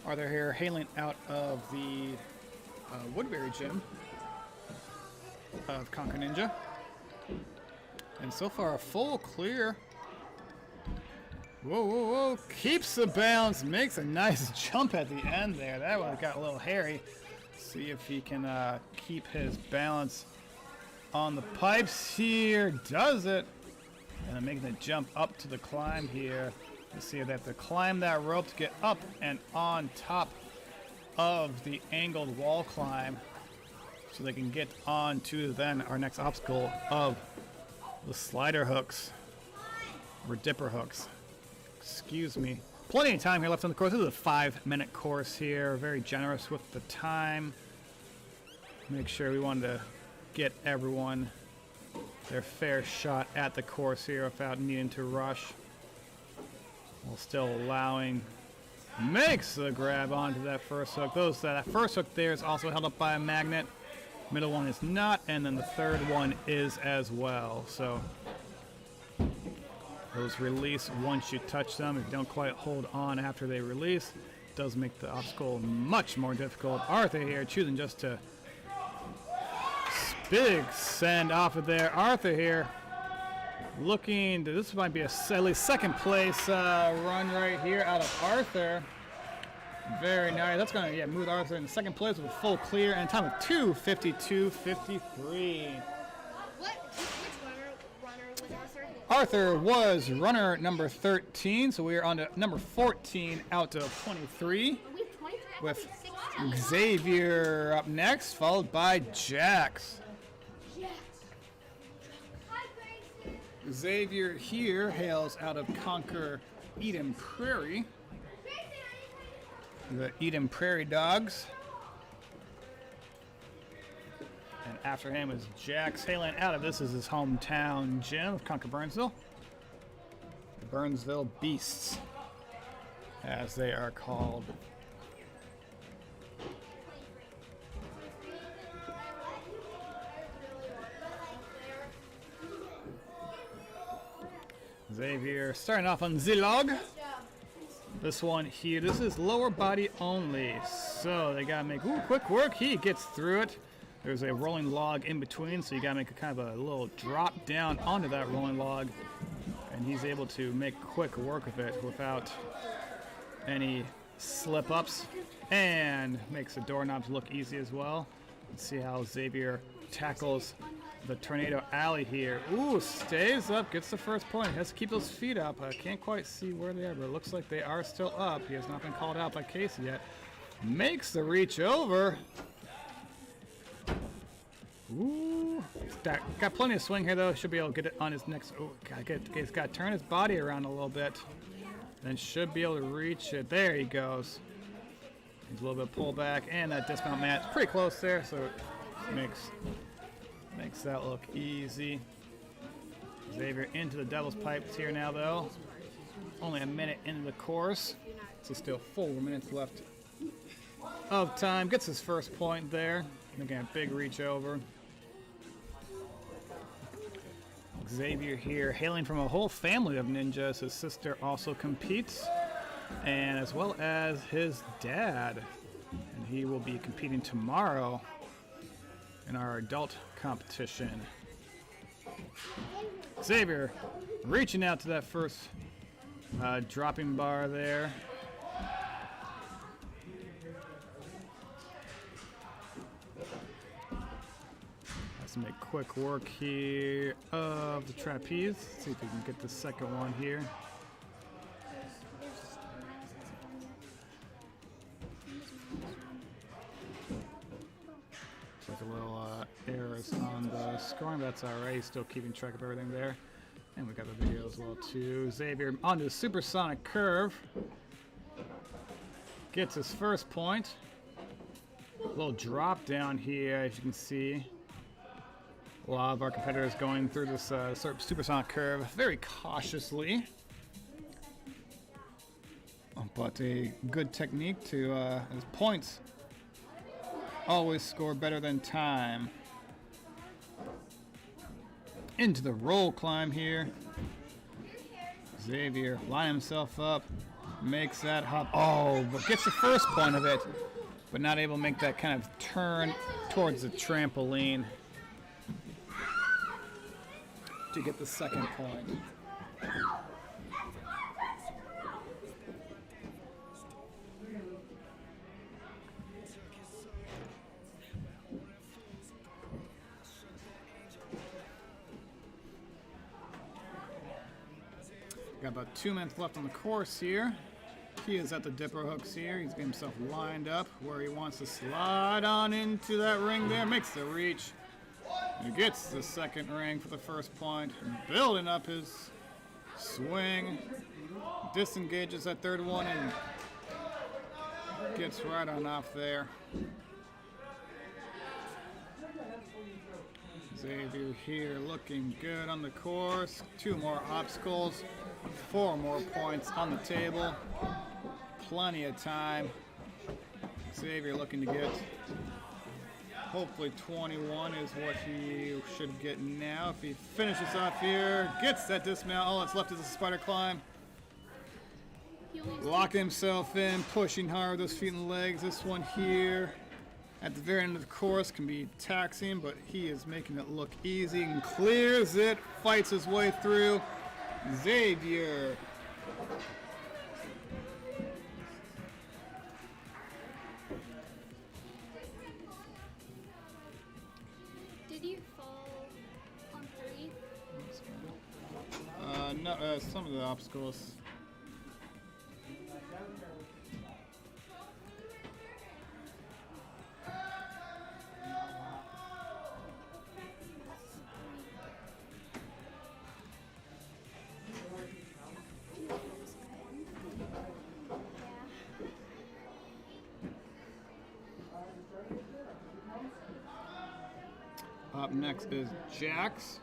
Arthur here hailing out of the Woodbury gym of Conquer Ninja. And so far a full clear. Whoa, whoa, whoa. Keeps the balance. Makes a nice jump at the end there. That one got a little hairy. See if he can keep his balance on the pipes here. Does it. And then making the jump up to the climb here. You see they have to climb that rope to get up and on top of the angled wall climb, so they can get on to then our next obstacle of the slider hooks, or dipper hooks. Excuse me. Plenty of time here left on the course. This is a 5-minute course here. Very generous with the time. Make sure we wanted to get everyone their fair shot at the course here without needing to rush, while still allowing. Makes the grab onto that first hook. That first hook there is also held up by a magnet. Middle one is not, and then the third one is as well. So those release once you touch them. If you don't quite hold on after they release, it does make the obstacle much more difficult. Arthur here choosing just to big send off of there. Arthur here looking to, this might be at least second place run right here out of Arthur. Very nice. That's going to move Arthur in second place with a full clear and a time of 2:52.53. Which runner was Arthur? Arthur was runner number 13, so we are on to number 14 out of 23 We have 23. with Xavier up next, followed by Jax. Yes. Hi, Grayson. Xavier here hails out of Conquer Eden Prairie. The Eden Prairie Dogs. And after him is Jax hailing out of, this is his hometown gym of Conquer Burnsville. The Burnsville Beasts, as they are called. Xavier starting off on Z-Log. This one here, this is lower body only, so they gotta make quick work. He gets through it. There's a rolling log in between, so you gotta make a kind of a little drop down onto that rolling log, and he's able to make quick work of it without any slip ups, and makes the doorknobs look easy as well. Let's see how Xavier tackles the Tornado Alley here. Ooh, stays up, gets the first point. Has to keep those feet up. I can't quite see where they are, but it looks like they are still up. He has not been called out by Casey yet. Makes the reach over. Ooh, got plenty of swing here though. Should be able to get it on his next. Oh, he's got to turn his body around a little bit. Then should be able to reach it. There he goes. He's a little bit pulled back, and that dismount mat's pretty close there, so it makes that look easy. Xavier into the Devil's Pipes here now though. Only a minute into the course, so still 4 minutes left of time. Gets his first point there. Making a big reach over. Xavier here, hailing from a whole family of ninjas. His sister also competes, and as well as his dad. And he will be competing tomorrow in our adult competition. Xavier reaching out to that first dropping bar there. Make quick work here of the trapeze. See if we can get the second one here. Like a little errors on the scoring, but that's alright. He's still keeping track of everything there. And we got the video as well too. Xavier onto the supersonic curve. Gets his first point. A little drop down here, as you can see. A lot of our competitors going through this supersonic curve very cautiously. But a good technique to his points. Always score better than time. Into the roll climb here. Xavier line himself up. Makes that hop. Oh, but gets the first point of it. But not able to make that kind of turn towards the trampoline to get the second point. Got about 2 minutes left on the course here. He is at the dipper hooks here. He's getting himself lined up where he wants to slide on into that ring there. Makes the reach. He gets the second ring for the first point, building up his swing, disengages that third one and gets right on off there. Xavier here looking good on the course. 2 more obstacles, 4 more points on the table. Plenty of time. Xavier looking to get hopefully 21 is what he should get now. If he finishes off here, gets that dismount. All that's left is a spider climb. Locking himself in, pushing hard with those feet and legs. This one here at the very end of the course can be taxing, but he is making it look easy and clears it, fights his way through. Xavier. No, some of the obstacles. Up next is Jax.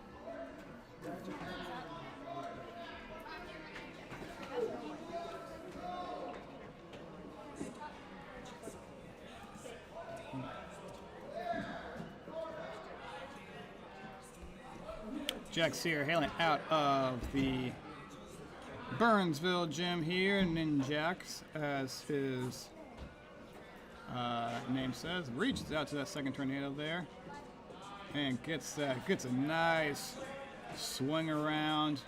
Jax here, hailing out of the Burnsville gym here, Ninjax, as his name says. Reaches out to that second tornado there, and gets a nice swing around.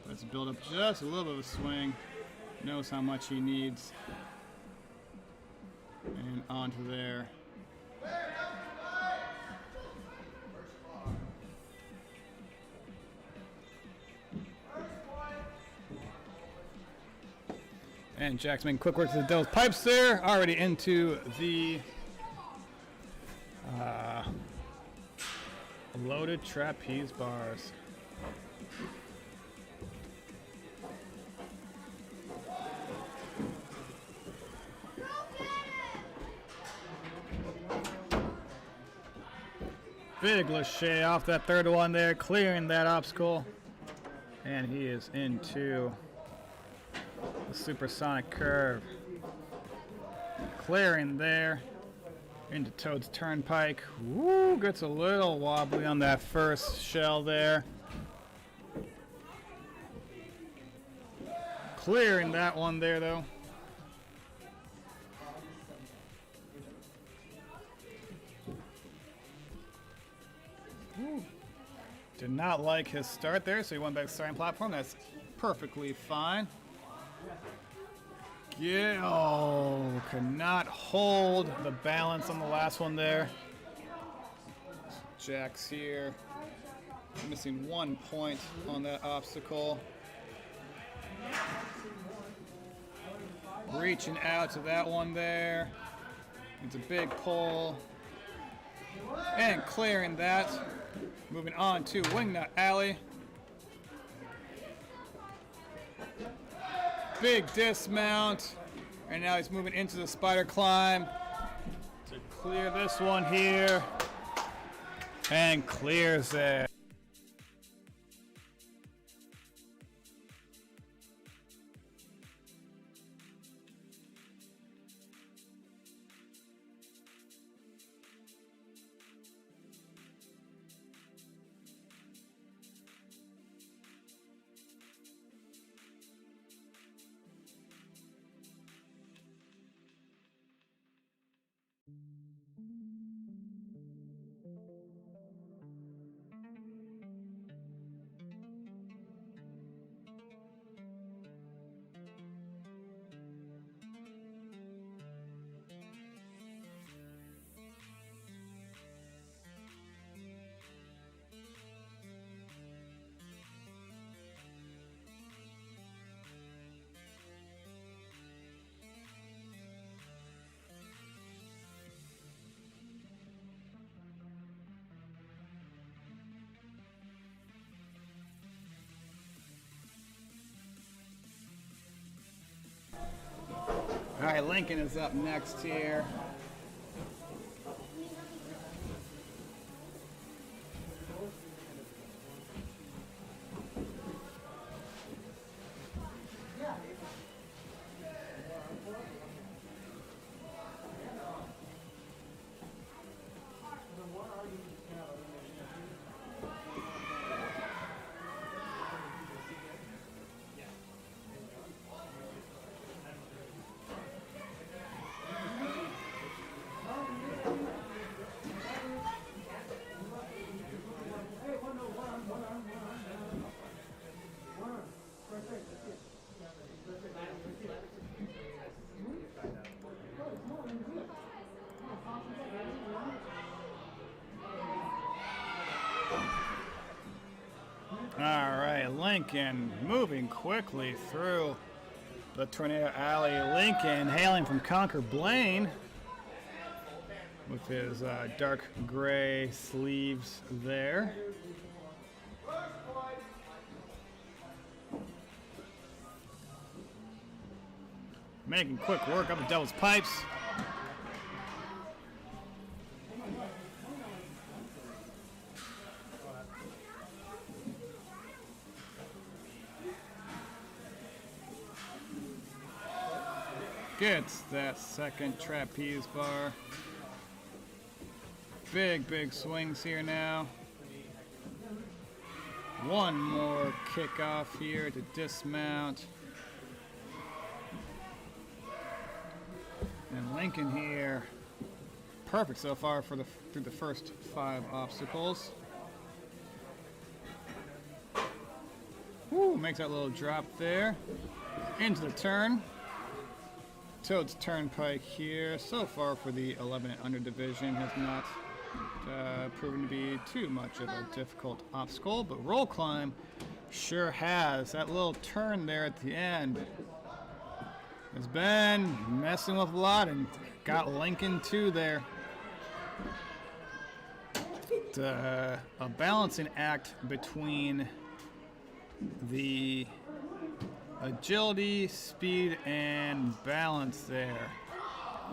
Let's build up just a little bit of a swing. Knows how much he needs, and onto there. And Jack's making quick work to the Devil's Pipes there. Already into the loaded trapeze bars. Big Lachey off that third one there, clearing that obstacle. And he is into the supersonic curve. Clearing there. Into Toad's Turnpike. Woo, gets a little wobbly on that first shell there. Clearing that one there though. Woo. Did not like his start there, so he went back to the starting platform. That's perfectly fine. Yeah, oh, could not hold the balance on the last one there. Jack's here, missing 1 point on that obstacle. Reaching out to that one there. It's a big pull. And clearing that. Moving on to Wingnut Alley. Big dismount. And now he's moving into the spider climb to clear this one here. And clears it. All right, Lincoln is up next here. All right, Lincoln moving quickly through the Tornado Alley. Lincoln hailing from Concord Blaine with his dark gray sleeves there. Making quick work of the Devil's Pipes. Gets that second trapeze bar. Big swings here now. One more kickoff here to dismount. And Lincoln here, perfect so far for through the first 5 obstacles. Woo, makes that little drop there. Into the turn. Toad's Turnpike here. So far for the 11 and under division has not proven to be too much of a difficult obstacle, but roll climb sure has. That little turn there at the end has been messing with a lot and got Lincoln too there. It's a balancing act between the agility, speed, and balance there.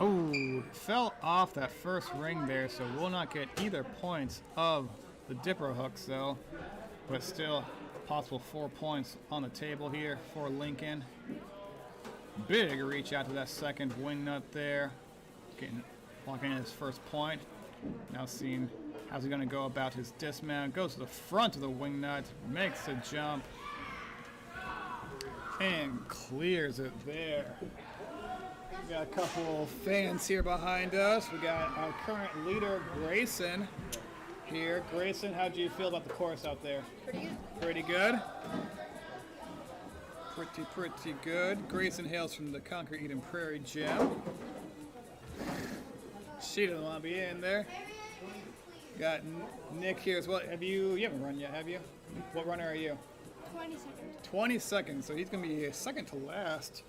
Oh, fell off that first ring there, so will not get either points of the dipper hooks though, but still possible 4 points on the table here for Lincoln. Big reach out to that second wing nut there, locking in his first point. Now seeing how's he going to go about his dismount. Goes to the front of the wing nut, makes a jump, and clears it there. We got a couple fans here behind us. We got our current leader, Grayson, here. Grayson, how do you feel about the course out there? Pretty good. Pretty good? Pretty good. Grayson hails from the Conquer Eden Prairie Gym. She doesn't want to be in there. Got Nick here as well. You haven't run yet, have you? What runner are you? 20 seconds. 20 seconds, so he's going to be second to last.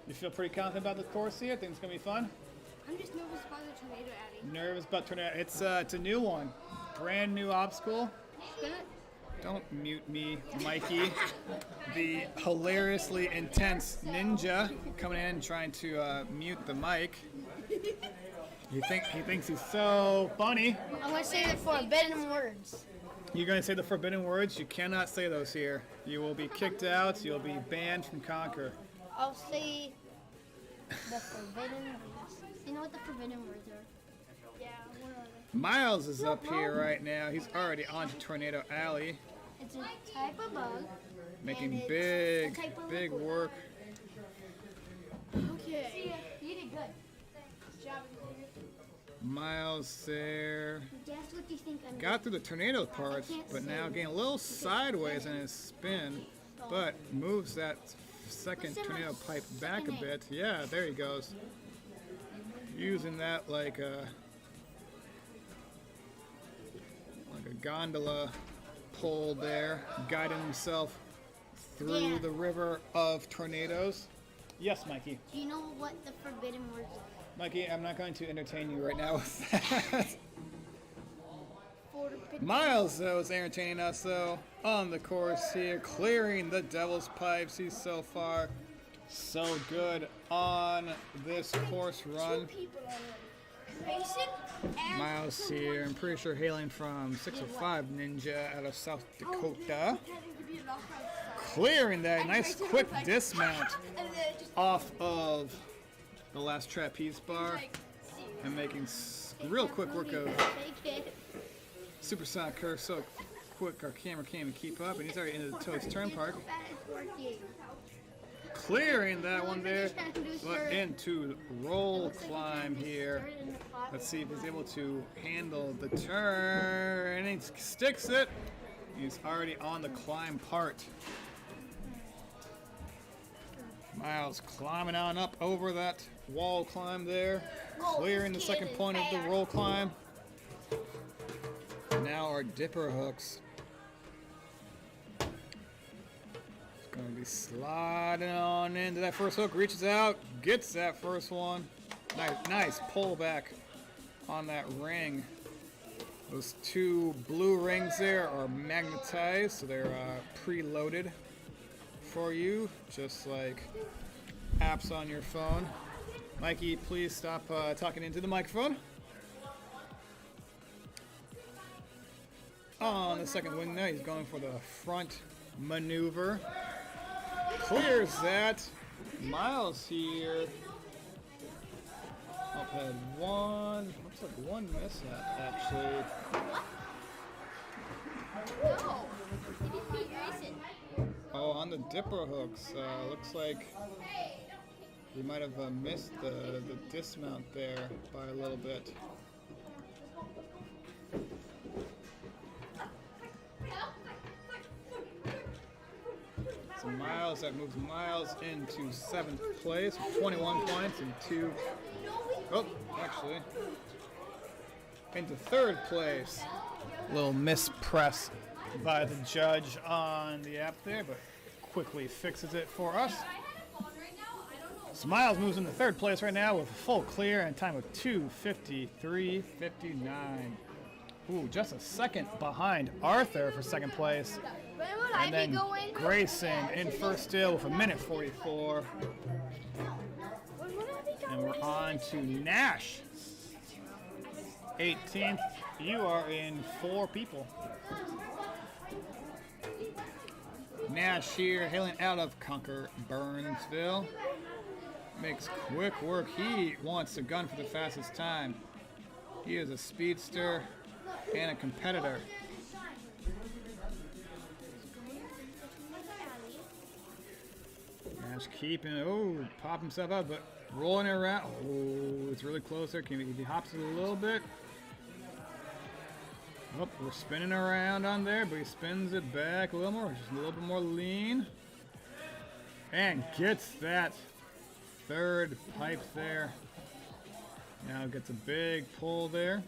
You feel pretty confident about the course here? Think it's going to be fun? I'm just nervous about the tornado alley. Nervous about tornado. It's a new one. Brand new obstacle. Gonna Don't mute me, Mikey. The hilariously intense ninja coming in trying to mute the mic. He thinks he's so funny. I'm gonna say the forbidden words. You're going to say the forbidden words? You cannot say those here. You will be kicked out. You'll be banned from Conquer. I'll say the forbidden words. You know what the forbidden words are? Yeah, what are they? Miles is up here right now. He's already on to Tornado Alley, It's a type of bug. making And it's big, a type of big liquid. work. Okay. You did good. Good job. Miles there. Guess what you think I'm Got through the tornado parts, but now getting a little sideways in his spin, but moves that second tornado pipe back a bit. Yeah, there he goes. Using that like a gondola pole there, guiding himself through Yeah. the river of tornadoes. Yes, Mikey. Do you know what the forbidden words are? Mikey, I'm not going to entertain you right now with that. Forbidden. Miles, though, is entertaining us, though, on the course here, clearing the Devil's Pipes. He's so far so good on this course run. Two people already. Grayson and Miles here, I'm pretty sure hailing from 605 Ninja out of South Dakota. Clearing that nice quick dismount off of the last trapeze bar and making real quick work of supersonic curve so quick our camera can't even keep up, and he's already into the Toad's Turnpike. Clearing that one there, but into roll climb here. Let's see if he's able to handle the turn, and he sticks it. He's already on the climb part. Miles climbing on up over that wall climb there, clearing the second point of the roll climb. Now our dipper hooks. It's going to be sliding on into that first hook, reaches out, gets that first one. Nice pull back on that ring. Those two blue rings there are magnetized, so they're preloaded for you, just like apps on your phone. Mikey, please stop talking into the microphone. On the second wing now, he's going for the front maneuver. Clears that. Miles here. Up had one. Looks like one mishap actually. No, he didn't beat Grayson. Oh, on the dipper hooks. Looks like he might have missed the dismount there by a little bit. So Miles, that moves Miles into 7th place with 21 points and 2. Oh, actually. Into 3rd place. Little mispress by the judge on the app there, but quickly fixes it for us. Smiles moves into third place right now with a full clear and time of 2:53.59. Ooh, just a second behind Arthur for second place. When will I And be then going? Grayson in first still with a minute 44. When will I be And we're going? on to Nash. 18th. You are in 4 people. Nash here, hailing out of Conquer Burnsville. Makes quick work. He wants to gun for the fastest time. He is a speedster and a competitor. Nash keeping, pop himself up, but rolling it around. Oh, it's really close there. He hops it a little bit. Oh, we're spinning around on there, but he spins it back a little more, just a little bit more lean. And gets that third pipe there. Now gets a big pull there.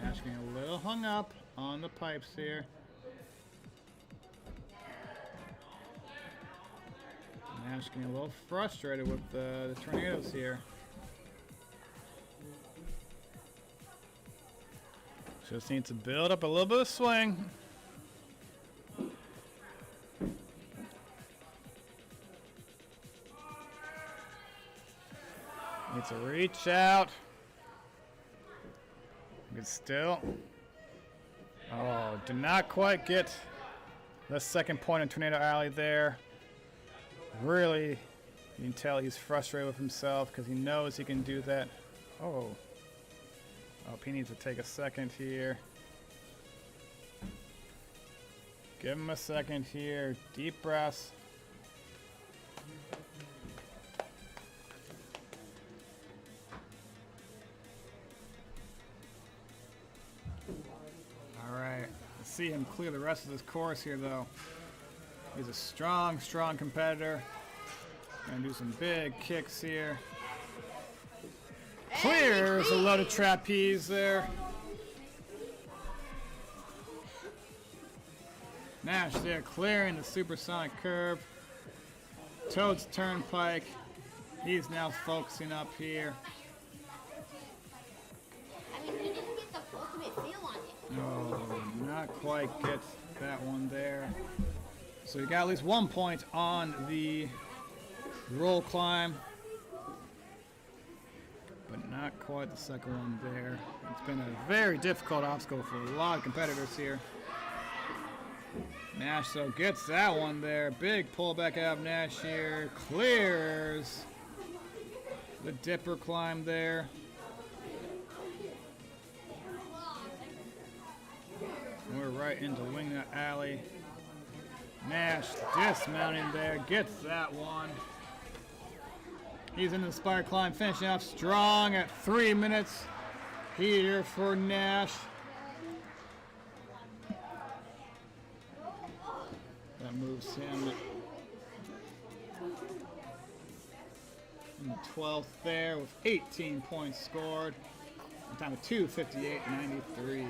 Nash getting a little hung up on the pipes here. Nash getting a little frustrated with the tornadoes here. Just needs to build up a little bit of swing. Needs to reach out. Good still. Oh, did not quite get the second point in Tornado Alley there. Really, you can tell he's frustrated with himself because he knows he can do that. Oh, he needs to take a second here. Give him a second here. Deep breaths. All right, let's see him clear the rest of this course here, though. He's a strong, strong competitor. Gonna do some big kicks here. Clears a loaded trapeze there. Nash there clearing the supersonic curve. Toad's Turnpike. He's now focusing up here. I mean, he didn't get the ultimate feel on it. No, not quite get that one there. So you got at least 1 point on the roll climb, but not quite the second one there. It's been a very difficult obstacle for a lot of competitors here. Nash so gets that one there. Big pullback out of Nash here. Clears the dipper climb there. We're right into Wingnut Alley. Nash dismounting there, gets that one. He's in the spire climb, finishing off strong at 3 minutes here for Nash. That moves him in the 12th there with 18 points scored. A time of 2:58.93.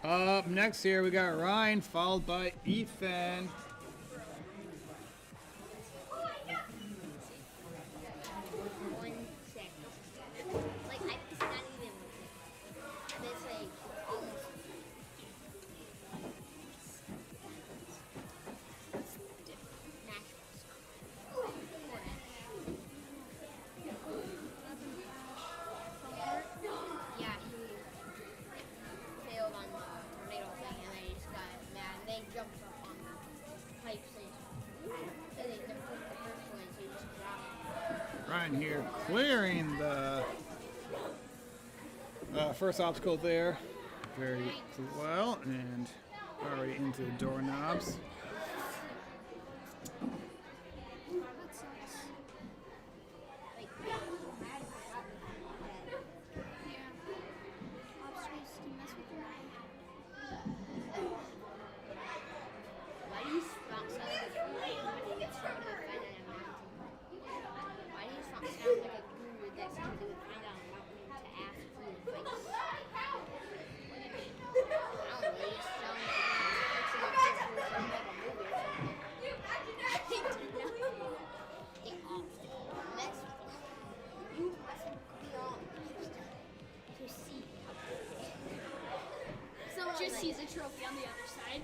Up next here we got Ryan, followed by Ethan. Ryan here clearing the first obstacle there very well and already into the doorknobs. trophy on the other side.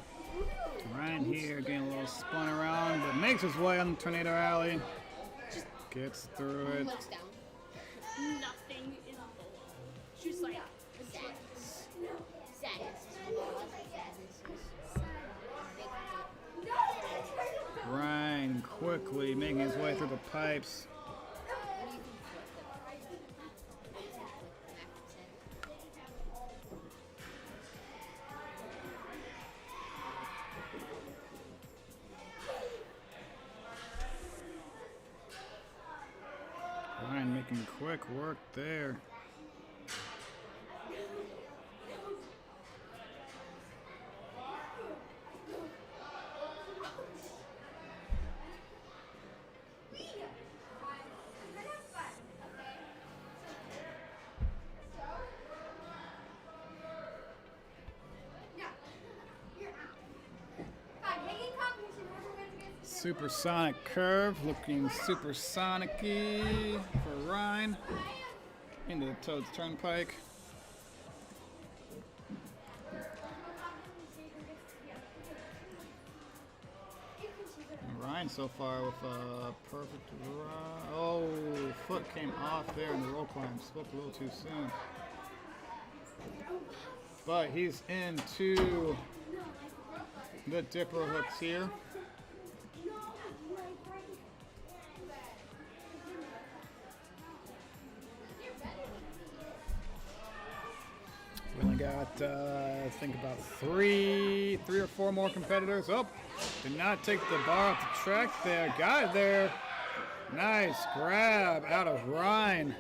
Ryan here getting a little spun around, but makes his way on the Tornado Alley. Gets through it. Looks down. Nothing is below. She's like, Ryan quickly making his way through the pipes. Ryan making quick work there. Supersonic curve, looking supersonic-y for Ryan into the Toad's Turnpike. And Ryan so far with a perfect run. Oh, foot came off there in the roll climb. Spoke a little too soon. But he's into the dipper hooks here. We only got, I think about three or four more competitors. Oh, did not take the bar off the track there. Got it there. Nice grab out of Ryan.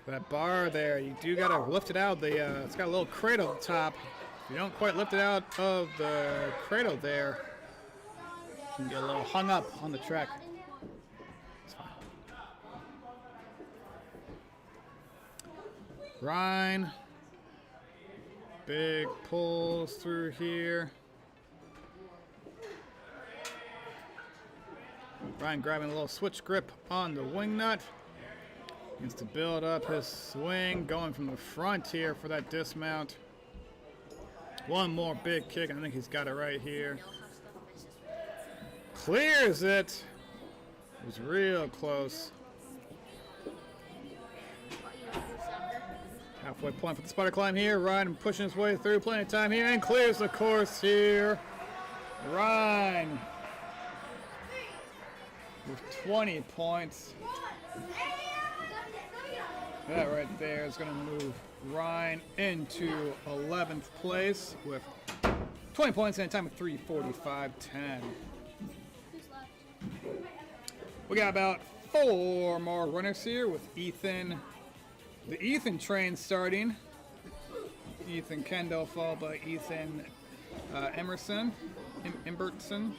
That bar there, you do gotta lift it out. It's got a little cradle at the top. If you don't quite lift it out of the cradle there, you can get a little hung up on the track. It's fine. Ryan. Big pulls through here. Ryan grabbing a little switch grip on the wing nut. Needs to build up his swing, going from the front here for that dismount. One more big kick, and I think he's got it right here. Clears it. It was real close. Halfway point for the spider climb here. Ryan pushing his way through, plenty of time here, and clears the course here. Ryan with 20 points. That right there is going to move Ryan into 11th place with 20 points and a time of 3:45.10. We got about 4 more runners here with Ethan. The Ethan train starting. Ethan Kendall followed by Ethan Emerson, Embertson.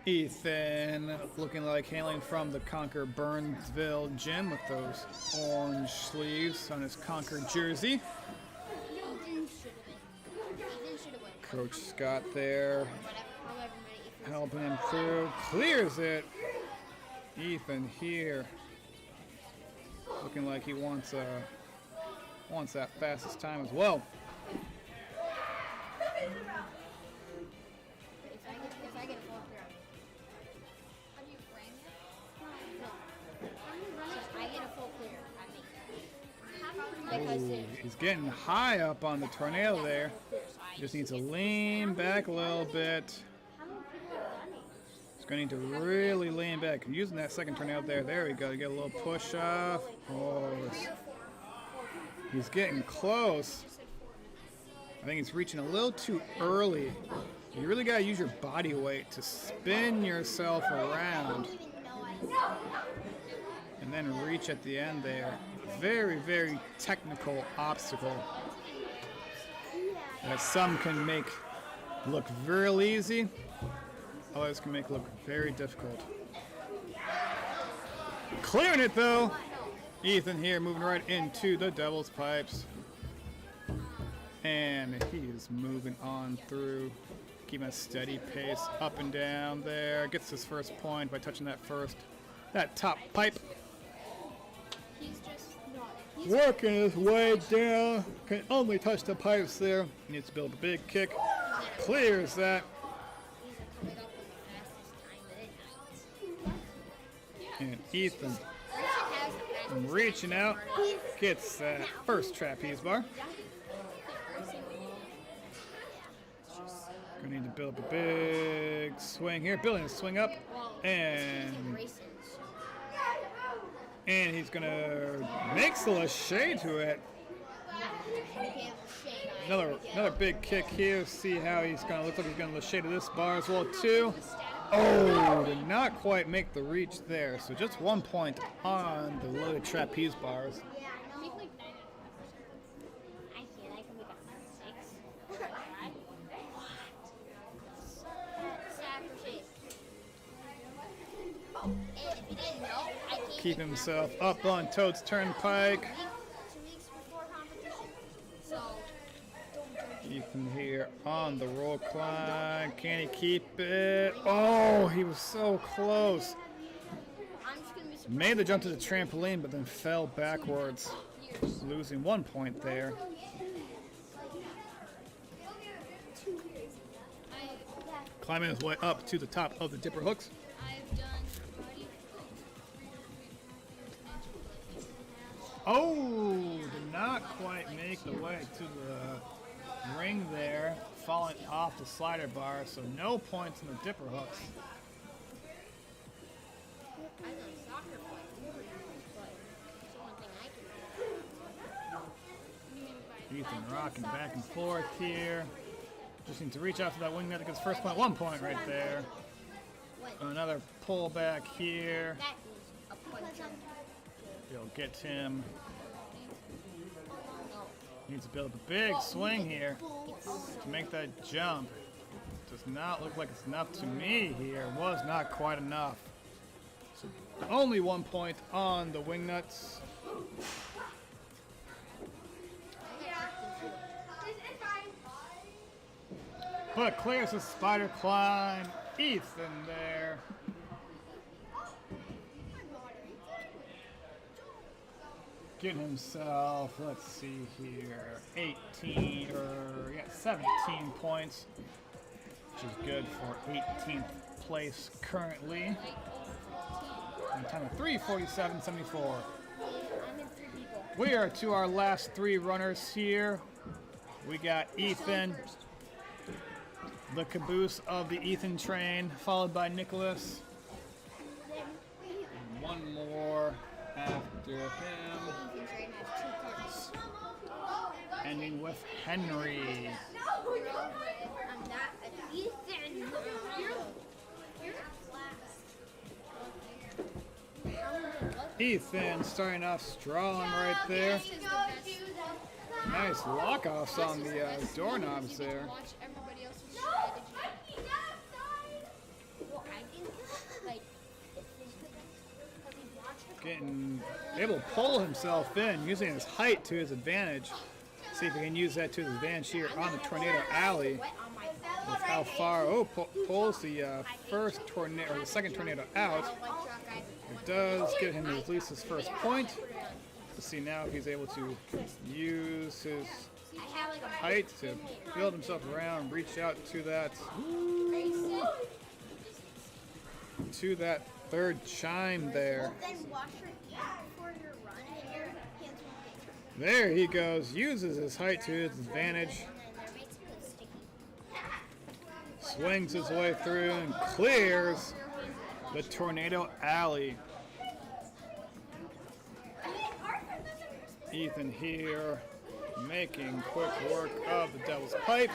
Ethan looking like hailing from the Conquer Burnsville gym with those orange sleeves on his Conquer jersey. Coach Scott there helping him through. Clears it. Ethan here looking like he wants that fastest time as well. Ooh, he's getting high up on the tornado there. Just needs to lean back a little bit. He's going to need to really lean back. Using that second tornado there. There we go. To get a little push off. Oh, he's getting close. I think he's reaching a little too early. You really got to use your body weight to spin yourself around. And then reach at the end there. Very, very technical obstacle that some can make look real easy, others can make look very difficult. Clearing it though. Ethan here moving right into the Devil's Pipes. And he's moving on through, keeping a steady pace up and down there. Gets his first point by touching that top pipe. He's just not. working his way down. Can only touch the pipes there. Needs to build a big kick. Clears that. He's coming up with the fastest time of the night. And Ethan Grayson has the fastest reaching time out. of the night. Gets that first trapeze bar. Gonna need to build a big swing here. Building a swing up. And he's gonna makes the lachey to it. Another big kick here. See how he's gonna look like he's gonna lachey to this bar as well too. Oh, did not quite make the reach there. So just 1 point on the loaded trapeze bars. Keep himself up on Toad's Turnpike. 2 weeks before competition. So Ethan here on the roll climb. Can he keep it? Oh, he was so close. I'm just gonna be surprised. Made the jump to the trampoline, but then fell backwards, losing 1 point there. Climbing his way up to the top of the dipper hooks. I've done karate. Oh, did not quite make the way to the ring there, falling off the slider bar, so no points in the dipper hooks. I've done soccer for like 4 years, but it's the one thing I can do. Ethan rocking back and forth here. Just need to reach out to that wing net to get his first point. 1 point right there. Another pull back here. That is a punch jump. He'll get him. Needs to build a big swing here to make that jump. Does not look like it's enough to me here. Was not quite enough. So only 1 point on the wing nuts. But clears the spider climb. Ethan there. Getting himself, let's see here, 17 points, which is good for 18th place currently. And time of 3:47.74. I'm in 3 people. We are to our last 3 runners here. We got Ethan, the caboose of the Ethan train, followed by Nicholas. And 1 more after him. Ethan train has 2 cars. Ending with Henry. I'm not an Ethan. Ethan starting off strong right there. Nice lockoffs on the doorknobs there. Watch everybody else's strategy. Well, I did. Like, Getting able to pull himself in, using his height to his advantage. See if he can use that to his advantage here on the Tornado Alley. With how far, pulls the first tornado, or the second tornado out. It does get him at least his first point. Let's see now if he's able to use his height to build himself around, reach out to that third chime there. There he goes, uses his height to his advantage. Swings his way through and clears the Tornado Alley. Ethan here making quick work of the Devil's Pipes.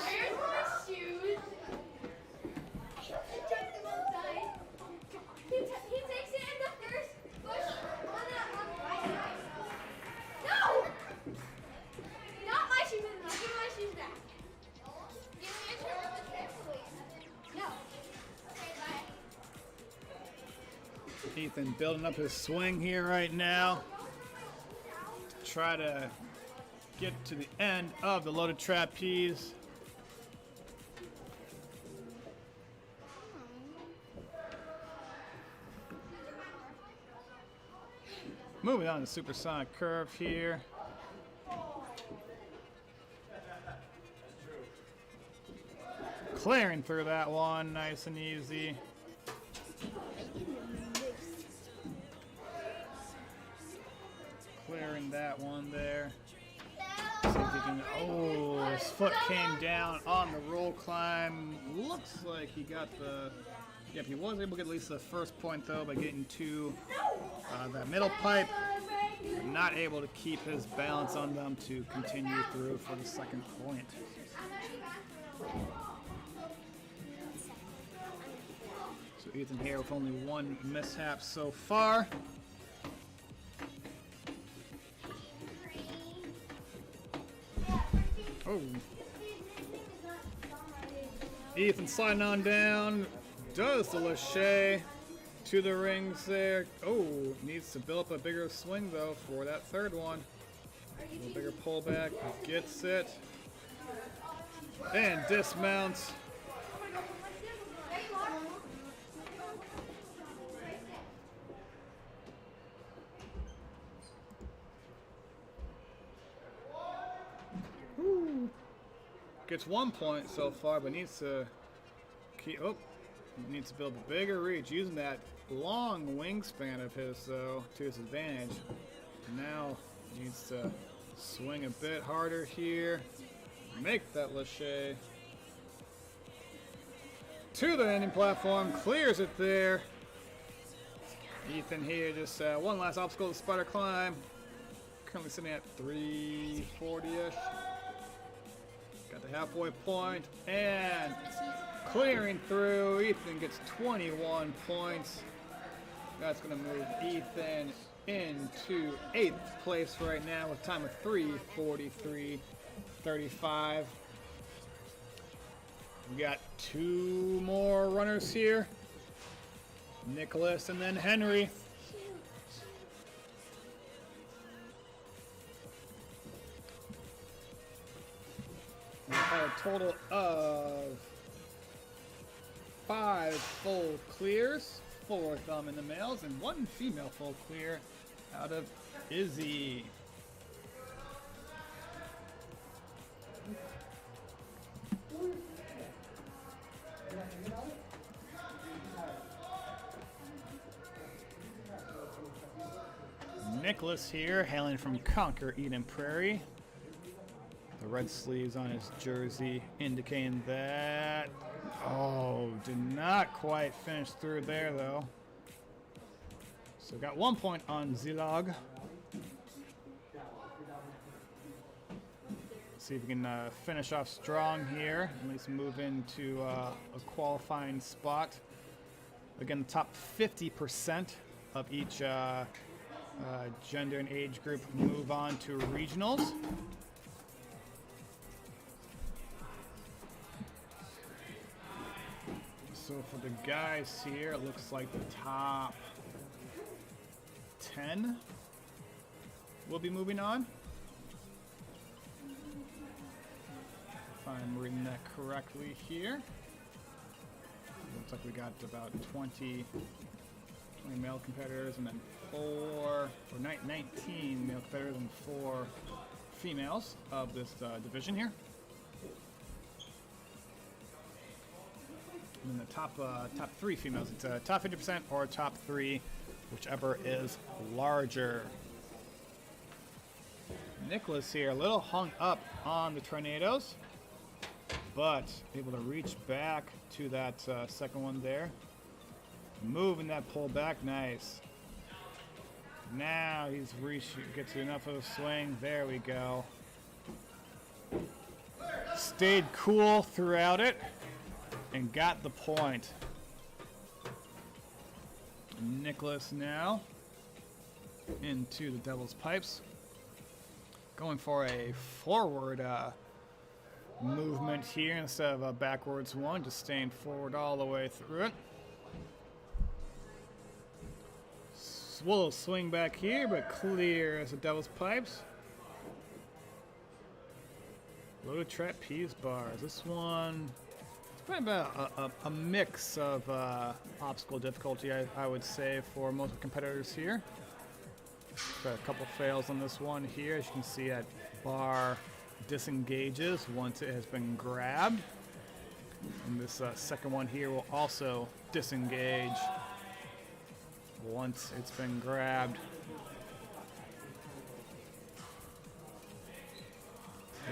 Ethan building up his swing here right now. Try to get to the end of the loaded trapeze. Moving on to supersonic curve here. Clearing through that one, nice and easy. Clearing that one there. See if he can, oh, his foot came down on the roll climb. Looks like he got the, yep, he was able to get at least the first point though by getting to that middle pipe. But not able to keep his balance on them to continue through for the second point. So Ethan here with only one mishap so far. Oh. Ethan sliding on down. Does the lâché to the rings there. Oh, needs to build up a bigger swing though for that third one. A little bigger pullback. Gets it. And dismounts. Gets 1 point so far, but needs to keep. Oh, needs to build a bigger reach using that long wingspan of his, though, to his advantage. Now needs to swing a bit harder here. Make that lâché to the ending platform. Clears it there. Ethan here just one last obstacle to spider climb. Currently sitting at 340-ish. Got the halfway point and clearing through. Ethan gets 21 points. That's going to move Ethan into 8th place right now with time of 3:43.35. We got 2 more runners here. Nicholas and then Henry. We had a total of 5 full clears, 4 of them in the males, and 1 female full clear out of Izzy. Nicholas here, hailing from Conquer Eden Prairie. The red sleeves on his jersey indicating that. Oh, did not quite finish through there though. So got 1 point on Zilog. See if we can finish off strong here. At least move into a qualifying spot. Again, the top 50% of each gender and age group move on to regionals. So for the guys here, it looks like the top 10 will be moving on. If I'm reading that correctly here. Looks like we got about 20 male competitors and then 19 male competitors and 4 females of this division here. And then the top 3 females, it's top 50% or top 3, whichever is larger. Nicholas here, a little hung up on the tornadoes, but able to reach back to that second one there. Moving that pull back, nice. Now he's gets enough of a swing. There we go. Stayed cool throughout it and got the point. Nicholas now into the Devil's Pipes. Going for a forward movement here instead of a backwards one, just staying forward all the way through it. Little swing back here, but clear as the Devil's Pipes. Loaded trapeze bars. This one, it's probably about a mix of obstacle difficulty, I would say, for most competitors here. Got a couple fails on this one here. As you can see, that bar disengages once it has been grabbed. And this second one here will also disengage once it's been grabbed.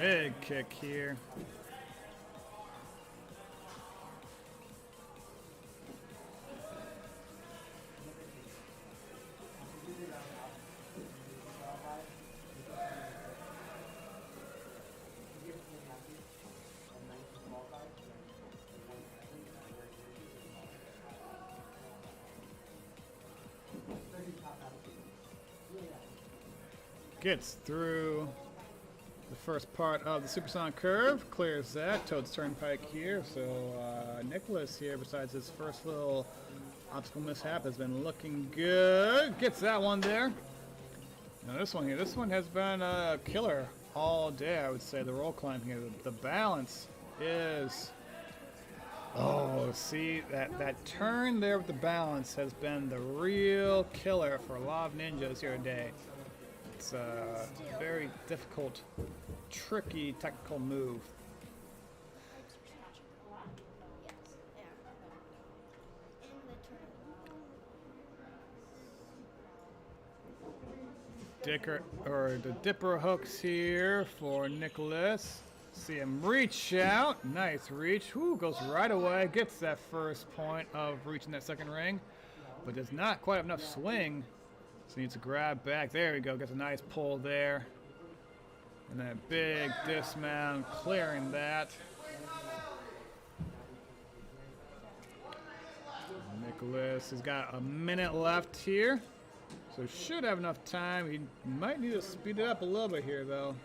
Big kick here. Gets through the first part of the supersonic curve, clears that. Toad's Turnpike here. So Nicholas here, besides his first little obstacle mishap, has been looking good. Gets that one there. Now this one here, this one has been a killer all day, I would say. The roll climb here, the balance is... Oh, see, that turn there with the balance has been the real killer for a lot of ninjas here today. It's a very difficult, tricky, technical move. The dipper hooks here for Nicholas. See him reach out. Nice reach. Whoo, goes right away. Gets that first point of reaching that second ring, but does not quite have enough swing. So needs to grab back. There we go. Gets a nice pull there. And that big dismount, clearing that. Nicholas has got a minute left here. So should have enough time. He might need to speed it up a little bit here, though,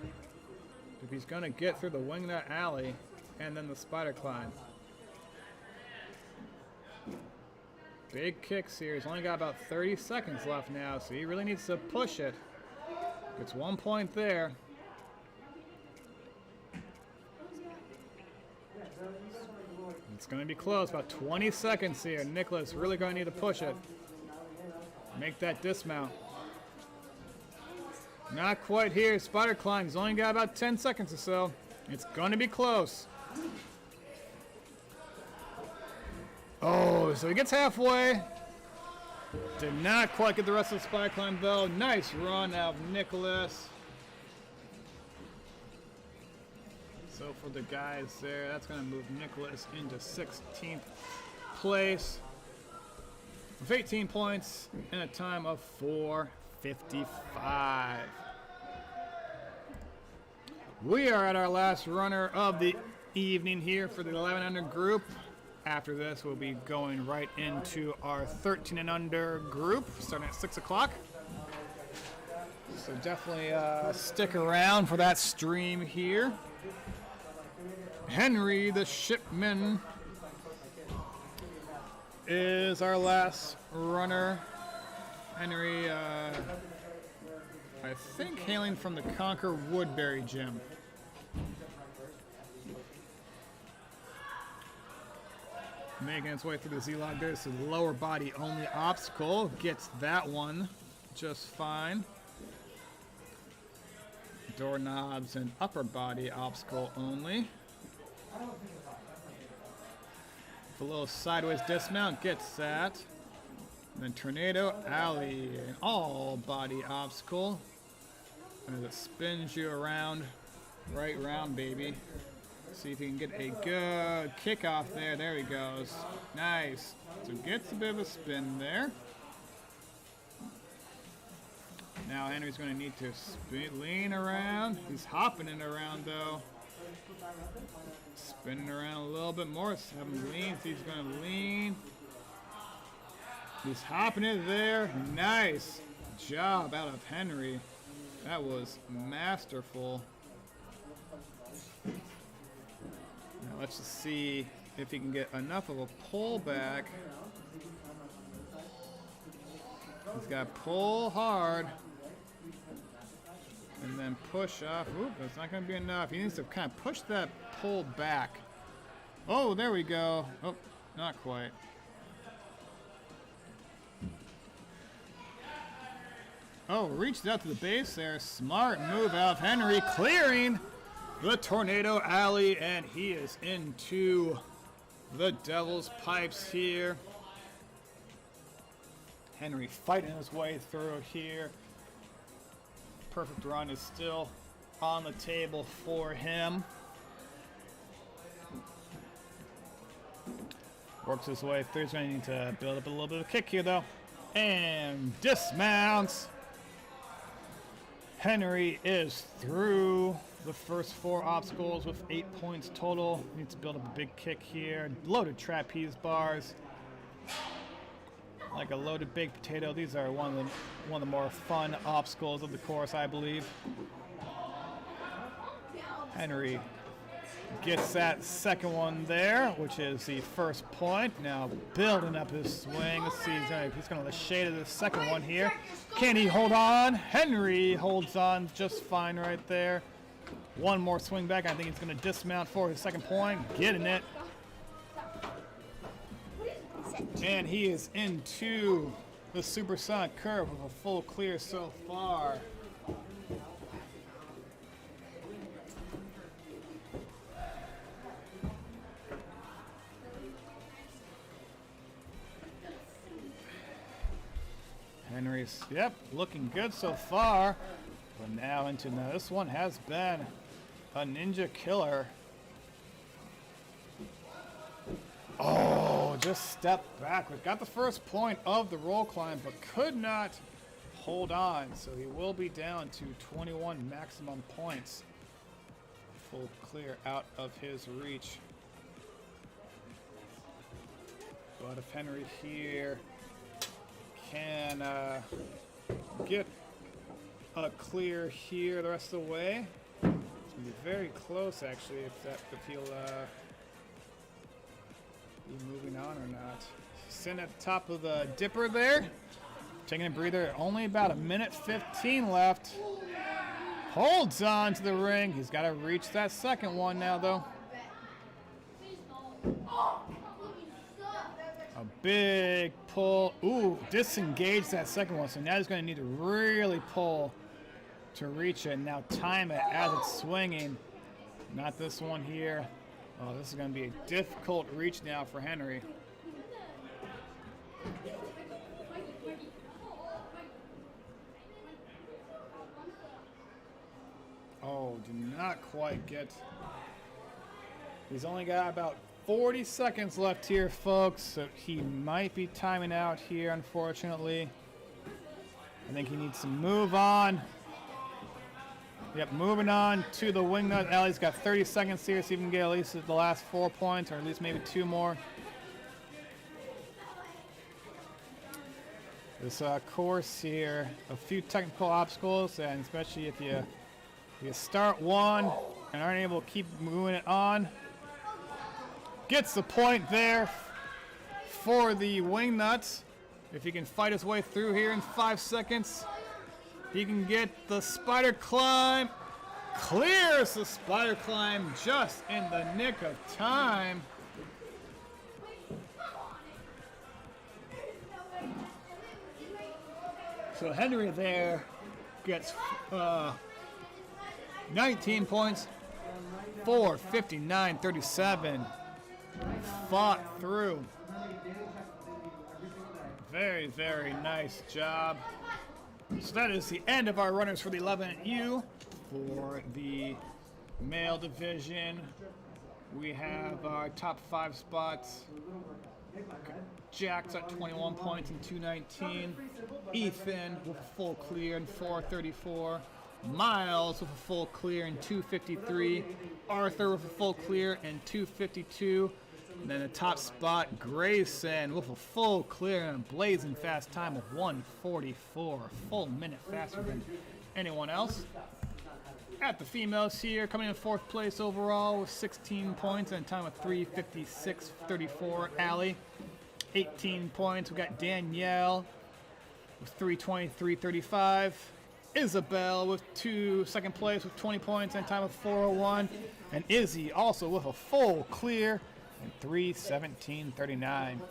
if he's going to get through the wingnut alley and then the spider climb. Big kicks here. He's only got about 30 seconds left now, so he really needs to push it. Gets 1 point there. It's going to be close. About 20 seconds here. Nicholas really going to need to push it. Make that dismount. Not quite here. Spider climb. He's only got about 10 seconds or so. It's going to be close. Oh, so he gets halfway. Did not quite get the rest of the spider climb, though. Nice run out of Nicholas. So for the guys there, that's going to move Nicholas into 16th place with 18 points and a time of 4:55. We are at our last runner of the evening here for the 11 under group. After this, we'll be going right into our 13 and under group, starting at 6 o'clock. So definitely stick around for that stream here. Henry the Shipman is our last runner. Henry, I think hailing from the Conquer Woodbury Gym. Making its way through the Z-Log. There's the lower body only obstacle. Gets that one just fine. Doorknobs and upper body obstacle only. A little sideways dismount gets that. And then Tornado Alley, an all body obstacle. And it spins you around, right round, baby. See if he can get a good kickoff there. There he goes. Nice. So gets a bit of a spin there. Now Henry's going to need to lean around. He's hopping it around though. Spinning around a little bit more. So have him lean. So he's going to lean. He's hopping it there. Nice job out of Henry. That was masterful. Now let's just see if he can get enough of a pull back. He's got to pull hard and then push off. Oop, that's not going to be enough. He needs to kind of push that pull back. Oh, there we go. Oh, not quite. Oh, reached out to the base there. Smart move out of Henry, clearing the Tornado Alley, and he is into the Devil's Pipes here. Henry fighting his way through here. Perfect run is still on the table for him. Works his way through. He's going to need to build up a little bit of a kick here, though. And dismounts. Henry is through the first 4 obstacles with 8 points total. Needs to build up a big kick here. Loaded trapeze bars. Like a loaded baked potato. These are one of the more fun obstacles of the course, I believe. Henry gets that second one there, which is the first point. Now building up his swing. Let's see, he's going to shade of the second one here. Can he hold on? Henry holds on just fine right there. One more swing back. I think he's going to dismount for his second point. Getting it. And he is into the supersonic curve with a full clear so far. Henry's, yep, looking good so far. But now this one has been a ninja killer. Oh, just stepped backward. Got the first point of the roll climb, but could not hold on. So he will be down to 21 maximum points. Full clear out of his reach. But if Henry here can get a clear here the rest of the way, it's going to be very close actually if he'll be moving on or not. Sitting at the top of the dipper there. Taking a breather. Only about 1:15 left. Holds on to the ring. He's got to reach that second one now, though. A big pull. Ooh, disengaged that second one. So now he's going to need to really pull to reach it. Now time it as it's swinging. Not this one here. Oh, this is going to be a difficult reach now for Henry. Oh, do not quite get. He's only got about 40 seconds left here, folks, so he might be timing out here, unfortunately. I think he needs to move on. Yep, moving on to the wingnut. Alley's got 30 seconds here, so he can get at least the last 4 points, or at least maybe 2 more. This course here, a few technical obstacles, and especially if you start one and aren't able to keep moving it on. Gets the point there for the wingnuts. If he can fight his way through here in 5 seconds, he can get the spider climb. Clears the spider climb just in the nick of time. So Henry there gets 19 points, 4:59.37. Fought through. Very, very nice job. So that is the end of our runners for the 11U. For the male division, we have our top 5 spots. Jack's at 21 points in 2:19. Ethan with a full clear in 4:34. Miles with a full clear in 2:53. Arthur with a full clear in 2:52. And then the top spot, Grayson with a full clear and a blazing fast time of 1:44. A full minute faster than anyone else. At the females here, coming in 4th place overall with 16 points and a time of 3:56.34. Allie, 18 points. We got Danielle with 3:23.35. Isabelle with 2nd place with 20 points and time of 4:01. And Izzy also with a full clear and 3:17.39.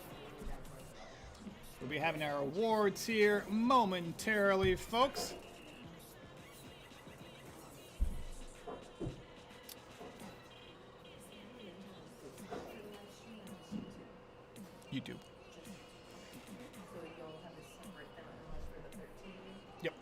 We'll be having our awards here momentarily, folks. YouTube. So you'll have a separate MMS for the 13? Yep.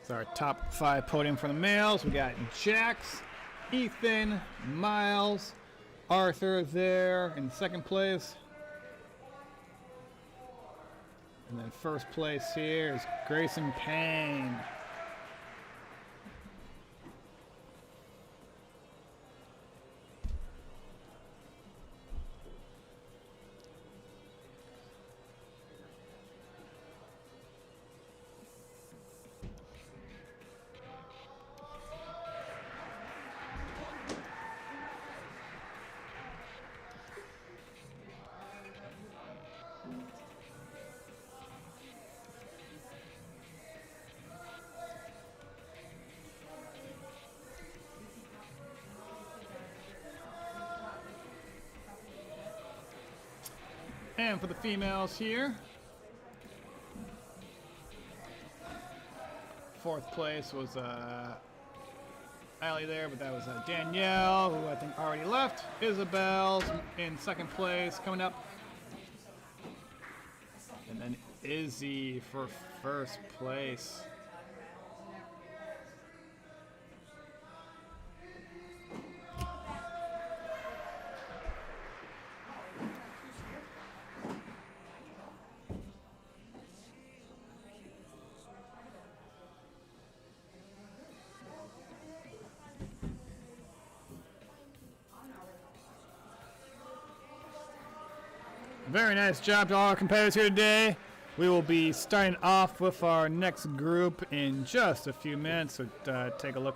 It's our top 5 podium for the males. We got Jax, Ethan, Miles, Arthur there in second place. And then first place here is Grayson Payne. And for the females here, fourth place was Allie there, but that was Danielle, who I think already left. Isabelle's in second place coming up. And then Izzy for first place. Very nice job to all our competitors here today. We will be starting off with our next group in just a few minutes, so take a look at